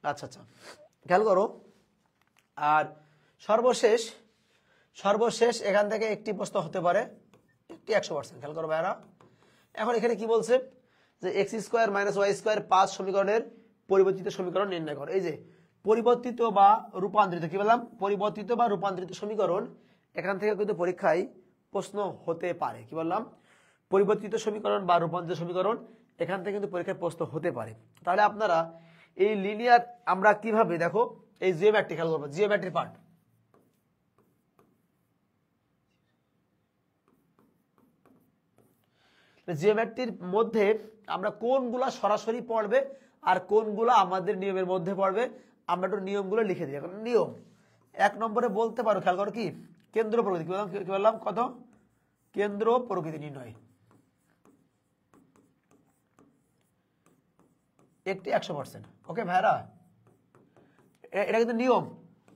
আচ্ছা আচ্ছা খেয়াল করো, আর সর্বশেষ এখান থেকে একটি প্রশ্ন হতে পারে, একটি 100%। খেয়াল করো ভাইরা, এখন এখানে কি বলছে যে x² - y² 5 সমীকরণের পরিবর্তিত সমীকরণ নির্ণয় করো। এই যে পরিবর্তিত বা রূপান্তরিত, কি বললাম পরিবর্তিত বা রূপান্তরিত সমীকরণ, এখান থেকে কিন্তু পরীক্ষায় প্রশ্ন হতে পারে। কি বললাম পরিবর্তিত সমীকরণ বা রূপান্তরিত সমীকরণ, এখান থেকে কিন্তু পরীক্ষায় প্রশ্ন হতে পারে। তাহলে আপনারা এই লিনিয়ার আমরা কিভাবে, দেখো এই জিওমেট্রি খেয়াল করবো, জিওমেট্রি পার্ট, জিওমেট্রির মধ্যে আমরা কোনগুলা সরাসরি পড়বে আর কোনগুলা আমাদের নিয়মের মধ্যে পড়বে, আমরা একটু নিয়মগুলো লিখে দিই। এখন নিয়ম 1 নম্বরে বলতে পারো, খেয়াল করো কি কেন্দ্র প্রকৃতি, কি বললাম কত, কেন্দ্র প্রকৃতি নির্ণয়, একটি 100%। ওকে ভাইরা, এটা কিন্তু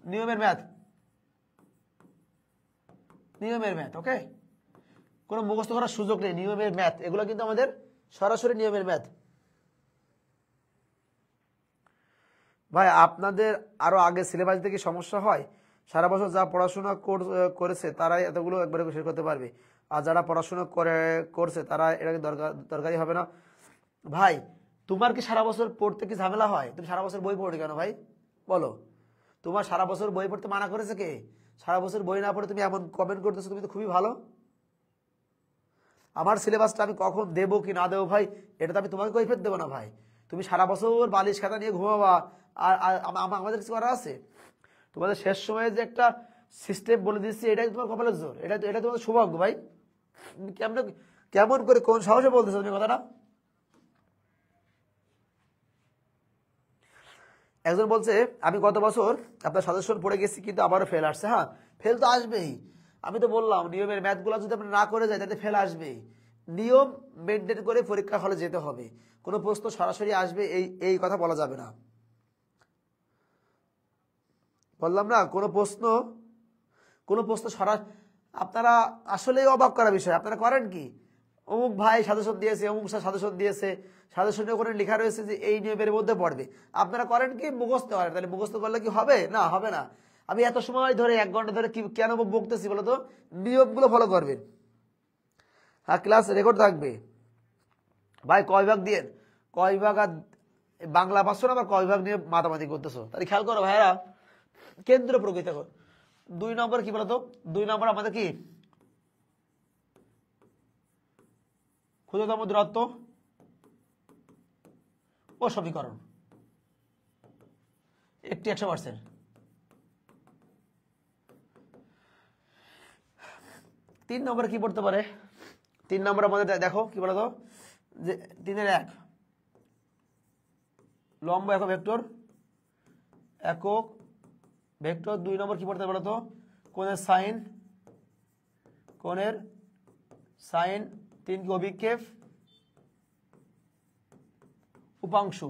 নিয়মের ম্যাথ, ওকে, কোনো মুখস্থ করার সুযোগ নেই, নিয়মের ম্যাথ, এগুলো কিন্তু আমাদের সরাসরি নিয়মের ম্যাথ। ভাই আপনাদের আরো আগে সিলেবাস থেকে সমস্যা হয়, সারা বছর যা পড়াশোনা করেছে তারাই এতগুলো একবারে শেষ করতে পারবে, আর যারা পড়াশোনা করছে তারা এটাকে দরকারি হবে না। ভাই তোমার কি সারা বছর পড়তে কি ঝামেলা হয়, তুমি সারা বছর বই পড়ো কেন ভাই বলো, তোমার সারা বছর বই পড়তে মানা করেছে কে, সারা বছর বই না পড়ে তুমি এমন কমেন্ট করতেছো, তুমি তো খুবই ভালো। আমার সিলেবাসটা আমি কখন দেবো কি না দেবো ভাই, এটা তো আমি তোমাকে কৈফিয়ত দেবো না ভাই, তুমি সারা বছর বালিশ খাতা নিয়ে ঘুমাবা, আর আমাদের কিছু করা আছে, তোমাদের শেষ সময়ে যে একটা সিস্টেম বলে দিচ্ছি, এটাই তোমার কপালের জোর, এটা তোমাদের সৌভাগ্য ভাই। কেমন করে কোন সাহসে বলতেছো তুমি কথাটা। একজন বলছে আমি গত বছর আপনার সাজেশন পড়ে গেছি কিন্তু আবারও ফেল আসছে। হ্যাঁ, ফেল তো আসবেই, আমি তো বললাম নিয়মের ম্যাথগুলো যদি আপনি না করে যায় তাতে ফেল আসবেই, নিয়ম মেনটেন করে পরীক্ষা হলে যেতে হবে, কোনো প্রশ্ন সরাসরি আসবে এই কথা বলা যাবে না, বললাম না কোনো প্রশ্ন আপনারা আসলেই অবাক করা বিষয়, আপনারা করেন কি অমুক ভাই সাজেশন দিয়েছে, অমুক সাজেশন দিয়েছে, সাজেশনে ওখানে লেখা রয়েছে যে এই নিয়মের মধ্যে পড়বে, আপনারা করেন কি মুখস্থ করেন, তাহলে মুখস্থ করলে কি হবে না, হবে না। আমি এত সময় ধরে 1 ঘন্টা ধরে কি কেন বকতেছি বলতো, নিয়মগুলো ফলো করবেন। হ্যাঁ, ক্লাস রেকর্ড থাকবে ভাই, কয় ভাগ দিয়েন, কয় ভাগ আর বাংলা পাচ্ছ না, আবার ক বিভাগ নিয়ে মাতামাতি করতেছো। তাহলে খেয়াল করো ভাইরা, কেন্দ্র প্রকৃতি। 2 নম্বর কি বলতো, 2 নম্বর আমাদের কি ক্ষুদ্রতম দূরত্ব ও সমীকরণ, একটি 100%। 3 নম্বর কি পড়তে পারে, 3 নম্বর আমাদের দেখো কি বলতো, যে 3-এর 1 লম্ব একক ভেক্টর, একক ভেক্টর। 2 নম্বর কি পড়তে বলতো, কোণের সাইন, কোণের সাইন। 3 কি অভিক্ষেপ, উপাংশু।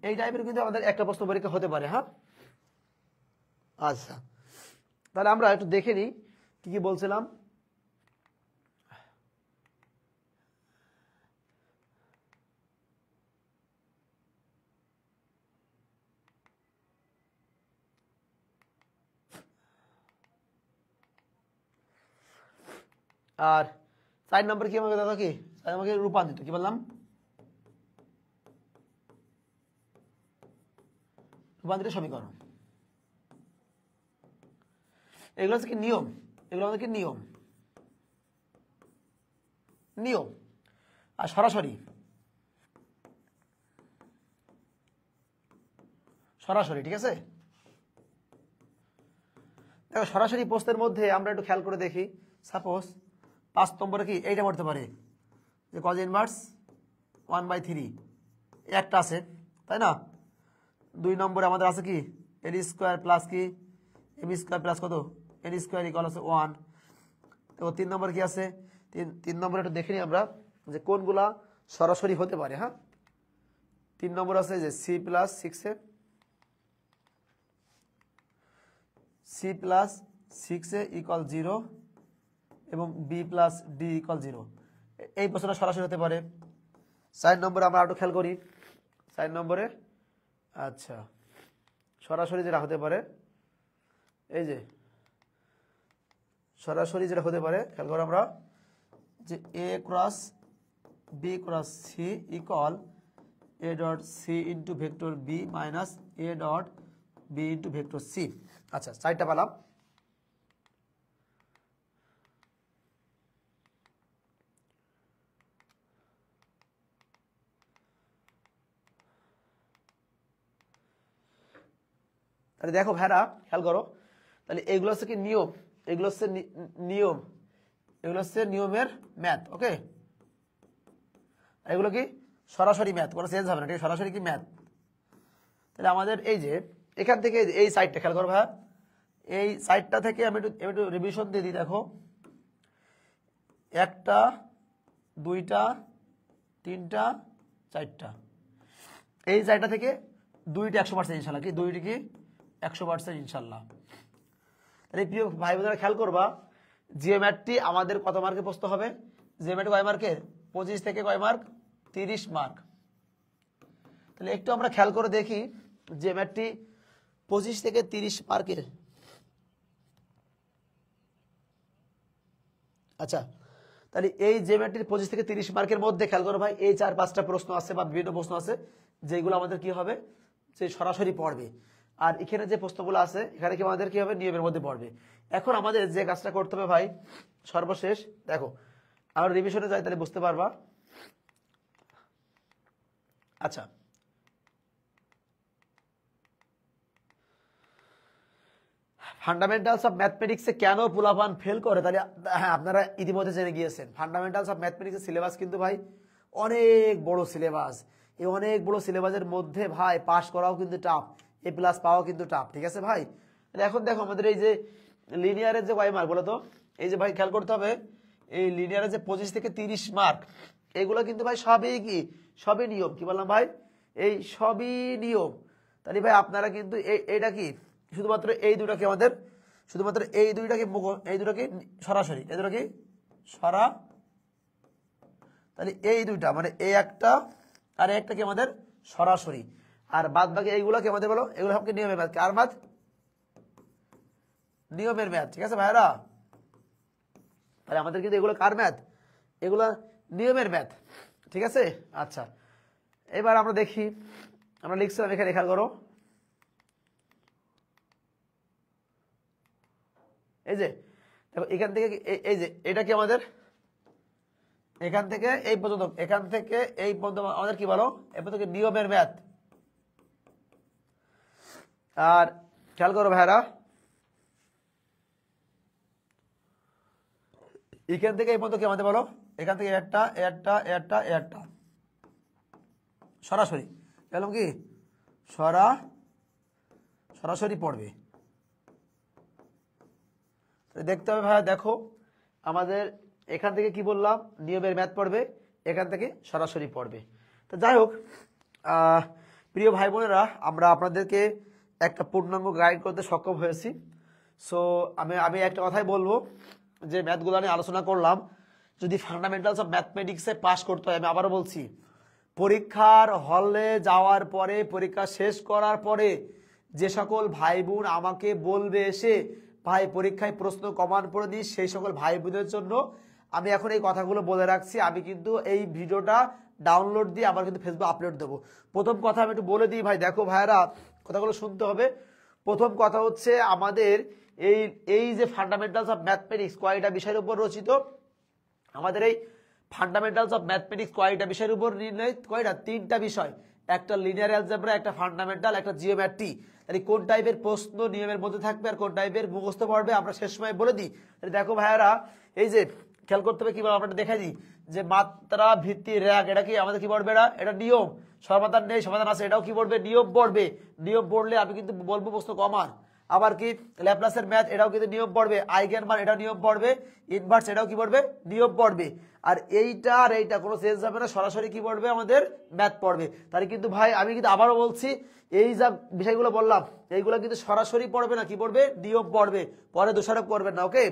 এই টাইপের কিন্তু আমাদের একটা প্রশ্ন পরীক্ষা হতে পারে। হ্যাঁ, আচ্ছা, তাহলে আমরা একটু দেখে নিই কি কি বলছিলাম। আর 4 নম্বর কি আমাকে দাদা, কি আমাকে রূপান্তরিত, কি বললাম, রূপান্তরিত সমীকরণ। এগুলো হচ্ছে কি নিয়ম, এগুলো আমাদের কি নিয়ম, নিয়ম। আর সরাসরি, সরাসরি, ঠিক আছে। দেখো সরাসরি প্রশ্নের মধ্যে আমরা একটু খেয়াল করে দেখি। সাপোজ 5 নম্বরে কি এইটা পড়তে পারে, যে কজ ইনভার্স 1/3 একটা আছে, তাই না। 2 নম্বরে আমাদের আছে কি এল স্কোয়ার প্লাস কি এম স্কোয়ার প্লাস কত এন স্কোয়ার ইকুয়াল আছে 1। তো 3 নম্বর কি আছে, 3 নম্বরে একটু দেখে নিই আমরা যে কোনগুলা সরাসরি হতে পারে। হ্যাঁ, 3 নম্বর আছে যে সি প্লাস 6a ইকুয়াল 0 এবং বি প্লাস ডি ইকুয়াল 0। এই প্রশ্নটা সরাসরি হতে পারে। 4 নম্বরে আমরা একটু খেয়াল করি, 4 নম্বরে আচ্ছা সরাসরি যেটা হতে পারে, এই যে সরাসরি যেটা হতে পারে খেয়াল করো আমরা, যে A cross B cross C equal A dot C into vector B minus A dot B into vector C. আচ্ছা, 4টা পেলাম। তাহলে দেখো ভেড়া খেয়াল করো, তাহলে এগুলো হচ্ছে কি নিয়ম, এগুলো হচ্ছে নিয়ম, এগুলো হচ্ছে নিয়মের ম্যাথ। ওকে, এগুলো কি সরাসরি ম্যাথ, কোনো চেঞ্জ হবে না, ঠিক, সরাসরি কি ম্যাথ। তাহলে আমাদের এই যে এখান থেকে এই সাইডটা খেয়াল করো ভাইয়া, এই সাইডটা থেকে আমি একটু রিভিশন দিয়ে দিই। দেখো 1টা 2টা 3টা 4টা, এই সাইডটা থেকে 2টা 100% ইনশাল্লাহ, কি 2টি কি 100% ইনশাল্লাহ। তাহলে প্রিয় ভাই বোনেরা খেয়াল করবা, জিওমেট্রি আমাদের কত মার্কে প্রশ্ন হবে, জিওমেট্রি কয় মার্কের, 25 থেকে কয় মার্ক, 30 মার্ক। তাহলে একটু আমরা খেয়াল করে দেখি, জিওমেট্রি 25 থেকে 30 মার্কের। আচ্ছা, তাহলে এই জিওমেট্রির 25 থেকে 30 মার্কের মধ্যে খেয়াল করো ভাই, এই 4-5টা প্রশ্ন আছে বা বিভিন্ন প্রশ্ন আছে যেগুলো আমাদের কি হবে, যে সরাসরি পড়বে। আর এখানে যে প্রশ্নগুলো আছে এখানে কি আমাদের কি হবে, নিয়মের মধ্যে পড়বে। এখন আমাদের যে কাজটা করতে হবে ভাই, সর্বশেষ দেখো আমরা রিভিশনে যাই, তাহলে বুঝতে পারবা। আচ্ছা, ফান্ডামেন্টালস অফ ম্যাথমেটিক্সে কেন পোলাপান ফেল করে, তাহলে হ্যাঁ আপনারা ইতিমধ্যে জেনে গিয়েছেন। ফান্ডামেন্টালস অফ ম্যাথমেটিক্সের সিলেবাস কিন্তু ভাই অনেক বড় সিলেবাস। এই অনেক বড় সিলেবাসের মধ্যে ভাই পাস করাও কিন্তু টাফ, এ প্লাস পাওয়াও কিন্তু টাফ, ঠিক আছে ভাই। এখন দেখো আমাদের এই যে লিনিয়ারের যে কয় মার্ক বলো তো, এই যে ভাই খেয়াল করতে হবে, এই লিনিয়ারের যে 25 থেকে 30 মার্ক, এগুলো কিন্তু ভাই সবই কি, সবই নিয়ম। কি বললাম ভাই, এই সবই নিয়ম। তাহলে ভাই আপনারা কিন্তু এইটা কি শুধুমাত্র এই দুটাকে আমাদের, শুধুমাত্র এই দুইটাকে এই দুটাকে সরাসরি, এই দুটা কি সরা, তাহলে এই দুইটা মানে এই একটা আর একটা কি আমাদের সরাসরি, আর বাদ বাকি এইগুলোকে আমাদের বলো, এগুলো সবকে নিয়মের ম্যাথ। কার ম্যাথ, নিয়মের ম্যাথ, ঠিক আছে ভাইরা। তাহলে আমাদের কিন্তু এগুলো কার ম্যাথ, এগুলা নিয়মের ম্যাথ, ঠিক আছে। আচ্ছা এবার আমরা দেখি, আমরা লিখছিলাম এখানে, খেয়াল করো এই যে দেখো এখান থেকে এই যে এটা কি আমাদের এখান থেকে এই পর্যন্ত, এখান থেকে এই পর্যন্ত আমাদের কি বলো, এরপর থেকে নিয়মের ম্যাথ। আর খেয়াল করো ভাইরা, এখান থেকে এই পর্যন্ত কি আমাদের বলো, এখান থেকে একটা একটা একটা একটা সরাসরি এরকম কি সরাসরি পড়বে। দেখতে হবে ভাইয়া, দেখো আমাদের এখান থেকে কি বললাম, নিয়মের ম্যাথ পড়বে, এখান থেকে সরাসরি পড়বে। তো যাই হোক প্রিয় ভাই বোনেরা, আমরা আপনাদেরকে একটা পূর্ণাঙ্গ গাইড করতে সক্ষম হয়েছি। সো আমি একটা কথাই বলবো, যে ম্যাথগুলো নিয়ে আলোচনা করলাম, যদি ফান্ডামেন্টালস অফ ম্যাথমেটিক্সে পাস করতে হয়, আমি আবারও বলছি, পরীক্ষার হলে যাওয়ার পরে, পরীক্ষা শেষ করার পরে যে সকল ভাই বোন আমাকে বলবে এসে ভাই পরীক্ষায় প্রশ্ন কমান পড়ে দিই, সেই সকল ভাই বোনদের জন্য আমি এখন এই কথাগুলো বলে রাখছি। আমি কিন্তু এই ভিডিওটা ডাউনলোড দিয়ে আবার কিন্তু ফেসবুক আপলোড দেবো। প্রথম কথা আমি একটু বলে দিই ভাই, দেখো ভাইরা কথাগুলো শুনতে হবে। প্রথম কথা হচ্ছে, আমাদের এই যে ফান্ডামেন্টালস অফ ম্যাথমেটিক্স কয়টা বিষয়ের উপর রচিত, আমাদের এই ফান্ডামেন্টালস অফ ম্যাথমেটিক্স কয়টা বিষয়ের উপর নির্ণয়, কয়টা, 3টা বিষয়, একটা লিনিয়ার অ্যালজেব্রা, একটা ফান্ডামেন্টাল, একটা জিওমেট্রি। তাহলে কোন টাইপের প্রশ্ন নিয়মের মধ্যে থাকবে আর কোন টাইপের মুখস্থ পড়বে আমরা শেষ সময় বলে দিই। দেখো ভাইয়ারা, এই যে খেয়াল করতে হবে, কি বলবো আপনাদের দেখাই দিই, যে মাত্রা ভিত্তি র্যাক, এটা কি আমাদের কি পড়বে, এটা নিয়ম। সমাধান নেই, সমাধান আছে, এটাও কি পড়বে, নিয়ম পড়বে। নিয়ম পড়লে আমি কিন্তু বলবো প্রশ্ন কমান। আবার কি ল্যাপ্লাসের ম্যাথ, এটাও কিন্তু নিয়ম পড়বে। আইগেন মান, এটাও নিয়ম পড়বে। ইনভার্স, এটাও কি পড়বে, নিয়ম পড়বে। আর এইটা আর এইটা কোনো চেঞ্জ হবে না, সরাসরি কি পড়বে, আমাদের ম্যাথ পড়বে। তাহলে কিন্তু ভাই আমি কিন্তু আবারও বলছি, এই যা বিষয়গুলো বললাম এইগুলো কিন্তু সরাসরি পড়বে না, কি পড়বে, নিয়ম পড়বে। পরে দোষারোপ করবেন না, ওকে,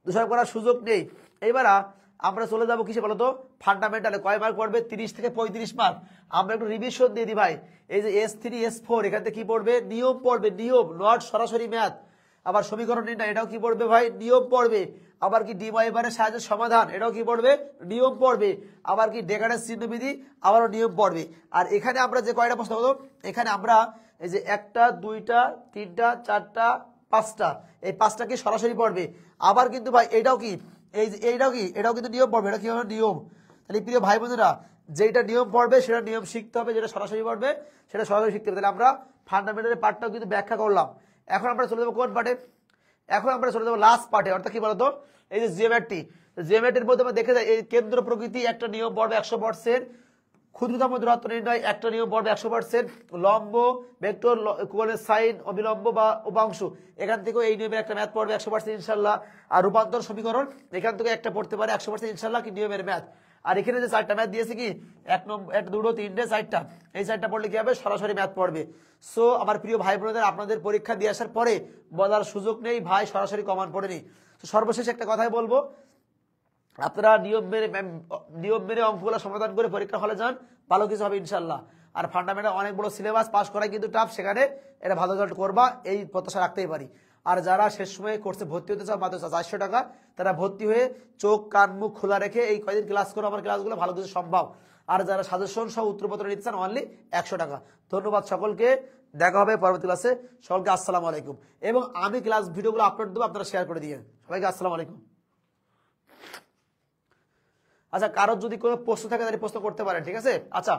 দোষারোপ করার সুযোগ নেই। এইবার আমরা চলে যাবো কিসে বলতো, ফান্ডামেন্টালে। কয় মার্ক পড়বে, 30 থেকে 35 মার্ক। আমরা একটু রিভিশন দিয়ে দিই ভাই। এই যে S3 S4 এখান থেকে কি পড়বে, নিয়ম পড়বে, নিয়ম, নট সরাসরি ম্যাথ। আবার সমীকরণ নির্ণয়, এটাও কি পড়বে ভাই, নিয়ম পড়বে। আবার কি ডিময়েবারের সাহায্যে সমাধান, এটাও কি পড়বে, নিয়ম পড়বে। আবার কি ডেকার্টের চিহ্নবিধি, আবারও নিয়ম পড়বে। আর এখানে আমরা যে কয়টা প্রশ্ন করব, এখানে আমরা এই যে 1টা 2টা 3টা 4টা 5টা, এই 5টা কি সরাসরি পড়বে। আবার কিন্তু ভাই এটাও কি, এই যে এইটাও কি, এটাও কিন্তু নিয়ম পড়বে। এটা কি হবে, নিয়ম। তাহলে প্রিয় ভাই বোনেরা, যেটা নিয়ম পড়বে সেটা নিয়ম শিখতে হবে, যেটা সরাসরি পড়বে সেটা সরাসরি শিখতে হবে। তাহলে আমরা ফান্ডামেন্টালের পার্টটাও কিন্তু ব্যাখ্যা করলাম। এখন আমরা চলে যাবো কোন পার্টে, এখন আমরা চলে যাবো লাস্ট পার্টে, অর্থাৎ কি বলতো, এই যে জিওমেট্রি। জিওমেট্রির মধ্যে আমরা দেখে যাই, এই কেন্দ্র প্রকৃতি একটা নিয়ম পড়বে 100%, ক্ষুদ্রতম দূরত্ব নির্ণয় একটা নিয়ম পড়বে 100%, লম্ব ভেক্টর কোণের সাইন অবিলম্ব বা উপাংশ এখান থেকেও এই নিয়মের একটা ম্যাথ পড়বে 100% ইনশাল্লাহ। আর রূপান্তর সমীকরণ এখান থেকে একটা পড়তে পারে 100% ইনশাল্লাহ, কি নিয়মের ম্যাথ। আর এখানে যে 4টা ম্যাথ দিয়েছে, কি 1 নম্বর 1 2 3 4টা, এই 4টা পড়লে কি হবে, সরাসরি ম্যাথ পড়বে। সো আমার প্রিয় ভাই বোনেদের, আপনাদের পরীক্ষা দিয়ে আসার পরে বলার সুযোগ নেই ভাই সরাসরি কমান পড়েনি। তো সর্বশেষ একটা কথাই বলবো, আপনারা নিয়ম মেনে অঙ্কগুলো সমাধান করে পরীক্ষা হলে যান, ভালো কিছু হবে ইনশাল্লাহ। আর ফান্ডামেন্টাল অনেক বড় সিলেবাস, পাস করাই কিন্তু টাফ, সেখানে এটা ভালো রেজাল্ট করবা, এই প্রত্যাশা রাখতেই পারি। আর যারা শেষ সময়ে কোর্সে ভর্তি হতে চাও, মাত্র 400 টাকা, তারা ভর্তি হয়ে চোখ কান মুখ খোলা রেখে এই কয়দিন ক্লাস করো, আমার ক্লাসগুলো ভালো কিছু সম্ভব। আর যারা সাজেশন সহ উত্তরপত্র নিতে চান, অনলি 100 টাকা। ধন্যবাদ সকলকে, দেখা হবে পরবর্তী ক্লাসে। সকলকে আসসালামু আলাইকুম। এবং আমি ক্লাস ভিডিওগুলো আপলোড দেবো, আপনারা শেয়ার করে দিয়ে। সবাইকে আসসালামু আলাইকুম। আচ্ছা, কারোর যদি কোনো প্রশ্ন থাকে তাহলে প্রশ্ন করতে পারেন, ঠিক আছে। আচ্ছা,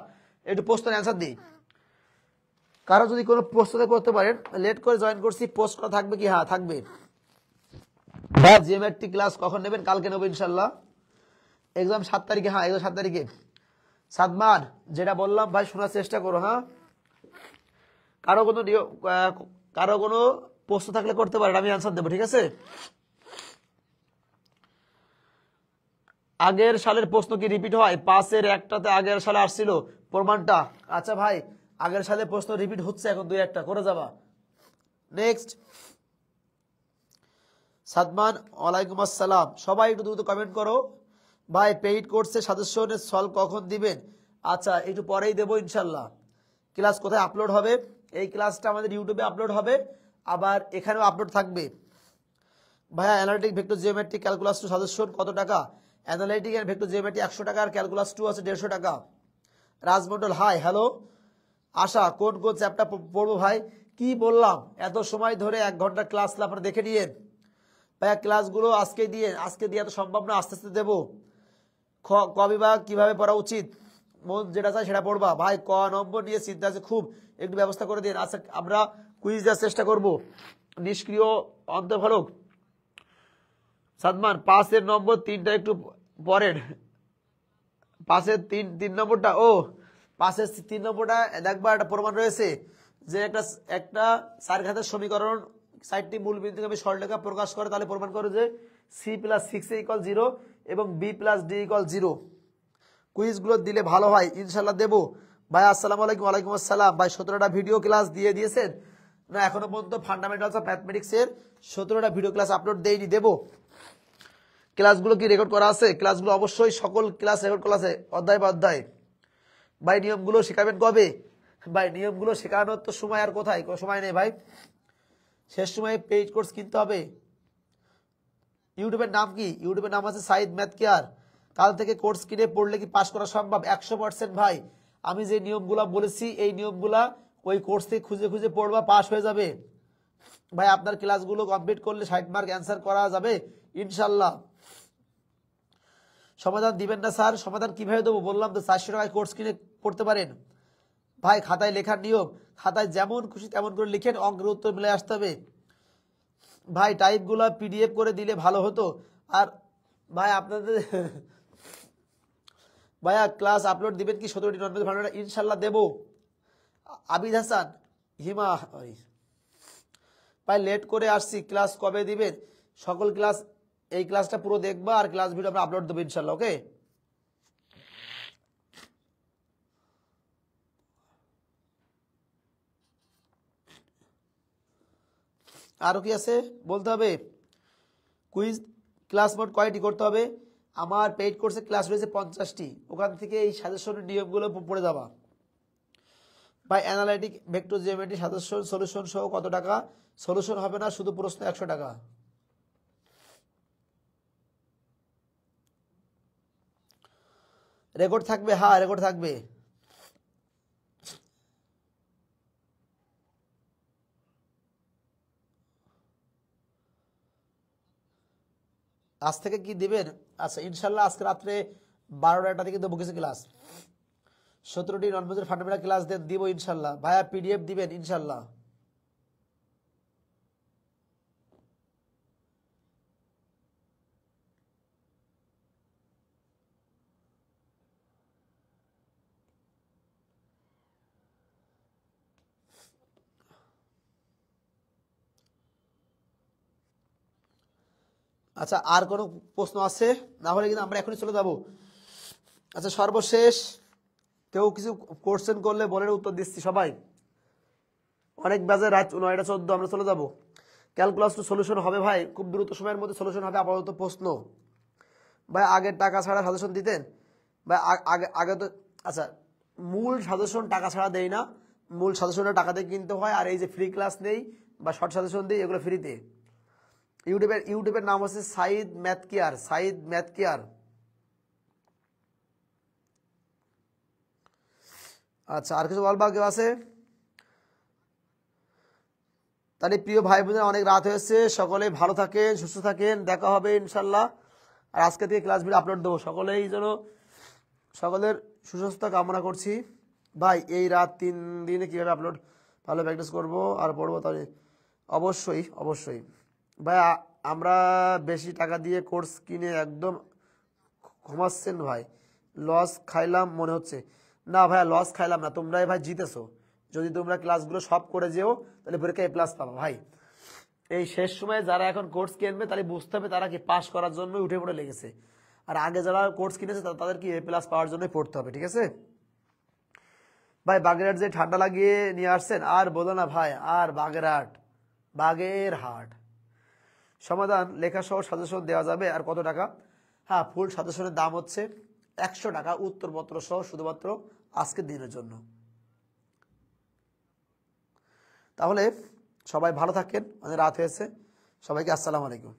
একটু প্রশ্নের অ্যান্সার দিই। কারো যদি কোনো প্রশ্ন করতে পারেন, লেট করে জয়েন করছি, পোস্ট করা থাকবে কি, হ্যাঁ থাকবে। জিওমেট্রি ক্লাস কখন নেবেন, কালকে নেবো ইনশাল্লাহ। এক্সাম 7 তারিখে, হ্যাঁ এক্সাম 7 তারিখে। সাদমান, যেটা বললাম ভাই শোনার চেষ্টা করো, হ্যাঁ। কারো কোনো প্রশ্ন থাকলে করতে পারেন, আমি অ্যান্সার দেবো, ঠিক আছে। আগের সালের প্রশ্ন কি রিপিট হয়, 5-এর একটাতে আগের সালে আসছিল প্রমাণটা। আচ্ছা ভাই, আগের সালে প্রশ্ন রিপিট হচ্ছে, এখন 2-1টা করে যাবা। নেক্সট, সাদমান ওয়ালাইকুম আসসালাম। সবাই একটু দ্রুত কমেন্ট করো ভাই, পেইড কোর্সে সাজেশনের সলভ কখন দিবেন। আচ্ছা, একটু পরেই দেবো ইনশাল্লাহ। ক্লাস কোথায় আপলোড হবে, এই ক্লাসটা আমাদের ইউটিউবে আপলোড হবে, আবার এখানেও আপলোড থাকবে। ভাইয়া analytic vector geometry calculus two suggestion কত টাকা, অ্যানালাইটিক এন্ড ভেক্টর জিওমেট্রি 100 টাকা, আর ক্যালকুলাস 2 আছে 150 টাকা। রাজমন্ডল হাই হ্যালো। আশা কোন কোন চ্যাপ্টার পড়বো ভাই? কি বললাম এত সময় ধরে 1 ঘন্টা ক্লাস আপনারা দেখে নিয়েন ভাইয়া। ক্লাসগুলো আজকে দিয়ে তো সম্ভব না, আস্তে আস্তে দেবো। ক বিভাগ কিভাবে পড়া উচিত, মন যেটা চায় সেটা পড়বা ভাই। ক নম্বর নিয়ে চিন্তা আছে খুব, একটু ব্যবস্থা করে দিন। আচ্ছা আমরা কুইজ দেওয়ার চেষ্টা করব। নিষ্ক্রিয় অন্তর্ফলক সাদমান 5 নম্বর 3টা একটু পড়েন। 5 নম্বরটা 5 নম্বরটা দেখবা একটা প্রমাণ রয়েছে যে একটা চারঘাতের সমীকরণ 4টি মূল বিন্দুকে আমি সরলরেখা প্রকাশ করে, তাহলে প্রমাণ করে যে c+6a = 0 এবং b+d = 0। কুইজগুলো দিলে ভালো হয়, ইনশাল্লাহ দেবো ভাই। আসসালামু আলাইকুম। ওয়ালাইকুম আসসালাম ভাই। 17টা ভিডিও ক্লাস দিয়ে দিয়েছেন না এখনো পর্যন্ত? ফান্ডামেন্টালস অফ ম্যাথমেটিক্সের 17টা ভিডিও ক্লাস আপলোড দেইনি, দেবো। ক্লাসগুলো কি রেকর্ড করা আছে? ক্লাসগুলো অবশ্যই সকল ক্লাস রেকর্ড করা আছে অধ্যায় বা অধ্যায়। ভাই নিয়মগুলো শেখাবেন কবে? ভাই নিয়মগুলো শেখানোর তো সময় আর কোথায়, কোনো সময় নেই ভাই। শেষ সময়ে পেইড কোর্স কিনতে হবে। ইউটিউবের নাম কি? ইউটিউবের নাম আছে সাইদ ম্যাথ কেয়ার। কাল থেকে কোর্স কিনে পড়লে কি পাস করা সম্ভব? 100% ভাই। আমি যে নিয়মগুলা বলেছি এই নিয়মগুলা ওই কোর্স থেকে খুঁজে খুঁজে পড়বা, পাস হয়ে যাবে ভাই। আপনার ক্লাসগুলো কমপ্লিট করলে 60 মার্ক অ্যান্সার করা যাবে ইনশাল্লাহ। সমাধান দিবেন না স্যার? সমাধান কিভাবে দেবো বললাম তো, 400 টাকায় কোর্স কিনে পড়তে পারেন ভাই। খাতায় লেখার নিয়ম, খাতায় যেমন খুশি তেমন করে লিখেন, অঙ্কের উত্তর মিলে আসতে হবে ভাই। টাইপগুলো পিডিএফ করে দিলে ভালো হতো। আর ভাই আপনাদের ভাইয়া ক্লাস আপলোড দিবেন কি 17টি নর্মাল ভাড়া? ইনশাল্লাহ দেবো। আবিদ হাসান হিমা ভাই লেট করে আসছি, ক্লাস কবে দিবেন? সকল ক্লাস, এই ক্লাসটা পুরো দেখবা আর ক্লাস ভিডিও আমরা আপলোড দেবো ইনশাল্লাহ। ওকে আরও কি আছে বলতে হবে? কুইজ ক্লাস মোট কয়টি করতে হবে? আমার পেইড কোর্সে ক্লাস রয়েছে 50টি, ওখান থেকে এই সাজেশনের নিয়মগুলো পড়ে যাবা ভাই। Analytic vector geometry suggestion solution সহ কত টাকা? সলিউশন হবে না, শুধু প্রশ্ন 100 টাকা। রেকর্ড থাকবে? হ্যাঁ রেকর্ড থাকবে। আজ থেকে কি দিবেন? আচ্ছা ইনশাল্লাহ আজকে রাত্রে 12টা থেকে দেবো কিছু ক্লাস। 17টি নন-বেজের ফান্ডামেন্টাল ক্লাস দিব ইনশাল্লাহ ভাইয়া। পিডিএফ দিবেন ইনশাল্লাহ। আচ্ছা আর কোনো প্রশ্ন আছে? না হলে কিন্তু আমরা এখনই চলে যাব। আচ্ছা সর্বশেষ কেউ কিছু কোশ্চেন করলে বলেন, উত্তর দিচ্ছি সবাই। অনেক বাজে, রাত 9:14 আমরা চলে যাব। ক্যালকুলাস টু সলিউশন হবে ভাই, খুব দ্রুত সময়ের মধ্যে সলিউশন হবে। আপাতত প্রশ্ন ভাই, আগের টাকা ছাড়া সাজেশন দিতেন ভাই? আগে আগে তো আচ্ছা, মূল সাজেশন টাকা ছাড়া দেই না, মূল সাজেশনটা টাকা দিয়ে কিনতে হয়। আর এই যে ফ্রি ক্লাস নেই বা শর্ট সাজেশন দিই, এগুলো ফ্রিতে। ইউটিউবের নাম হচ্ছে Saeed math care, Saeed math care. আচ্ছা আর কিছু বলবা কেউ আছে? তাহলে প্রিয় ভাই বোনেরা অনেক রাত হয়েছে, সকলে ভালো থাকেন, সুস্থ থাকেন, দেখা হবে ইনশাল্লাহ। আর আজকে থেকে ক্লাস ভিডিও আপলোড দেবো, সকলেই যেন সকলের সুস্বাস্থ্য কামনা করছি ভাই। এই রাত 3 দিনে কীভাবে আপলোড ভালো প্র্যাকটিস করবো আর পড়বো, তাহলে অবশ্যই অবশ্যই ভাই। আমরা বেশি টাকা দিয়ে কোর্স কিনে একদম ঘুমাচ্ছেন ভাই, লস খাইলাম মনে হচ্ছে। না ভাইয়া লস খাইলাম না, তোমরাই ভাই জিতেছো। যদি তোমরা ক্লাসগুলো সব করে যেও তাহলে পরীক্ষায় A+ পাবা ভাই। এই শেষ সময়ে যারা এখন কোর্স কিনবে তাহলে বুঝতে হবে তারা কি পাস করার জন্য উঠে পড়ে লেগেছে। আর আগে যারা কোর্স কিনেছে তাদের কি A+ পাওয়ার জন্যই পড়তে হবে, ঠিক আছে ভাই। বাগেরহাট যে ঠান্ডা লাগিয়ে নিয়ে আসছেন আর বলো না ভাই। আর বাগেরহাট সমাধান লেখা সহ সাজেশন দেওয়া যাবে? আর কত টাকা? হ্যাঁ ফুল সাজেশনের দাম হচ্ছে 100 টাকা, উত্তরপত্র সহ, শুধুমাত্র আজকের দিনের জন্য। তাহলে সবাই ভালো থাকেন, অনেক রাত হয়েছে। সবাইকে আসসালামু আলাইকুম।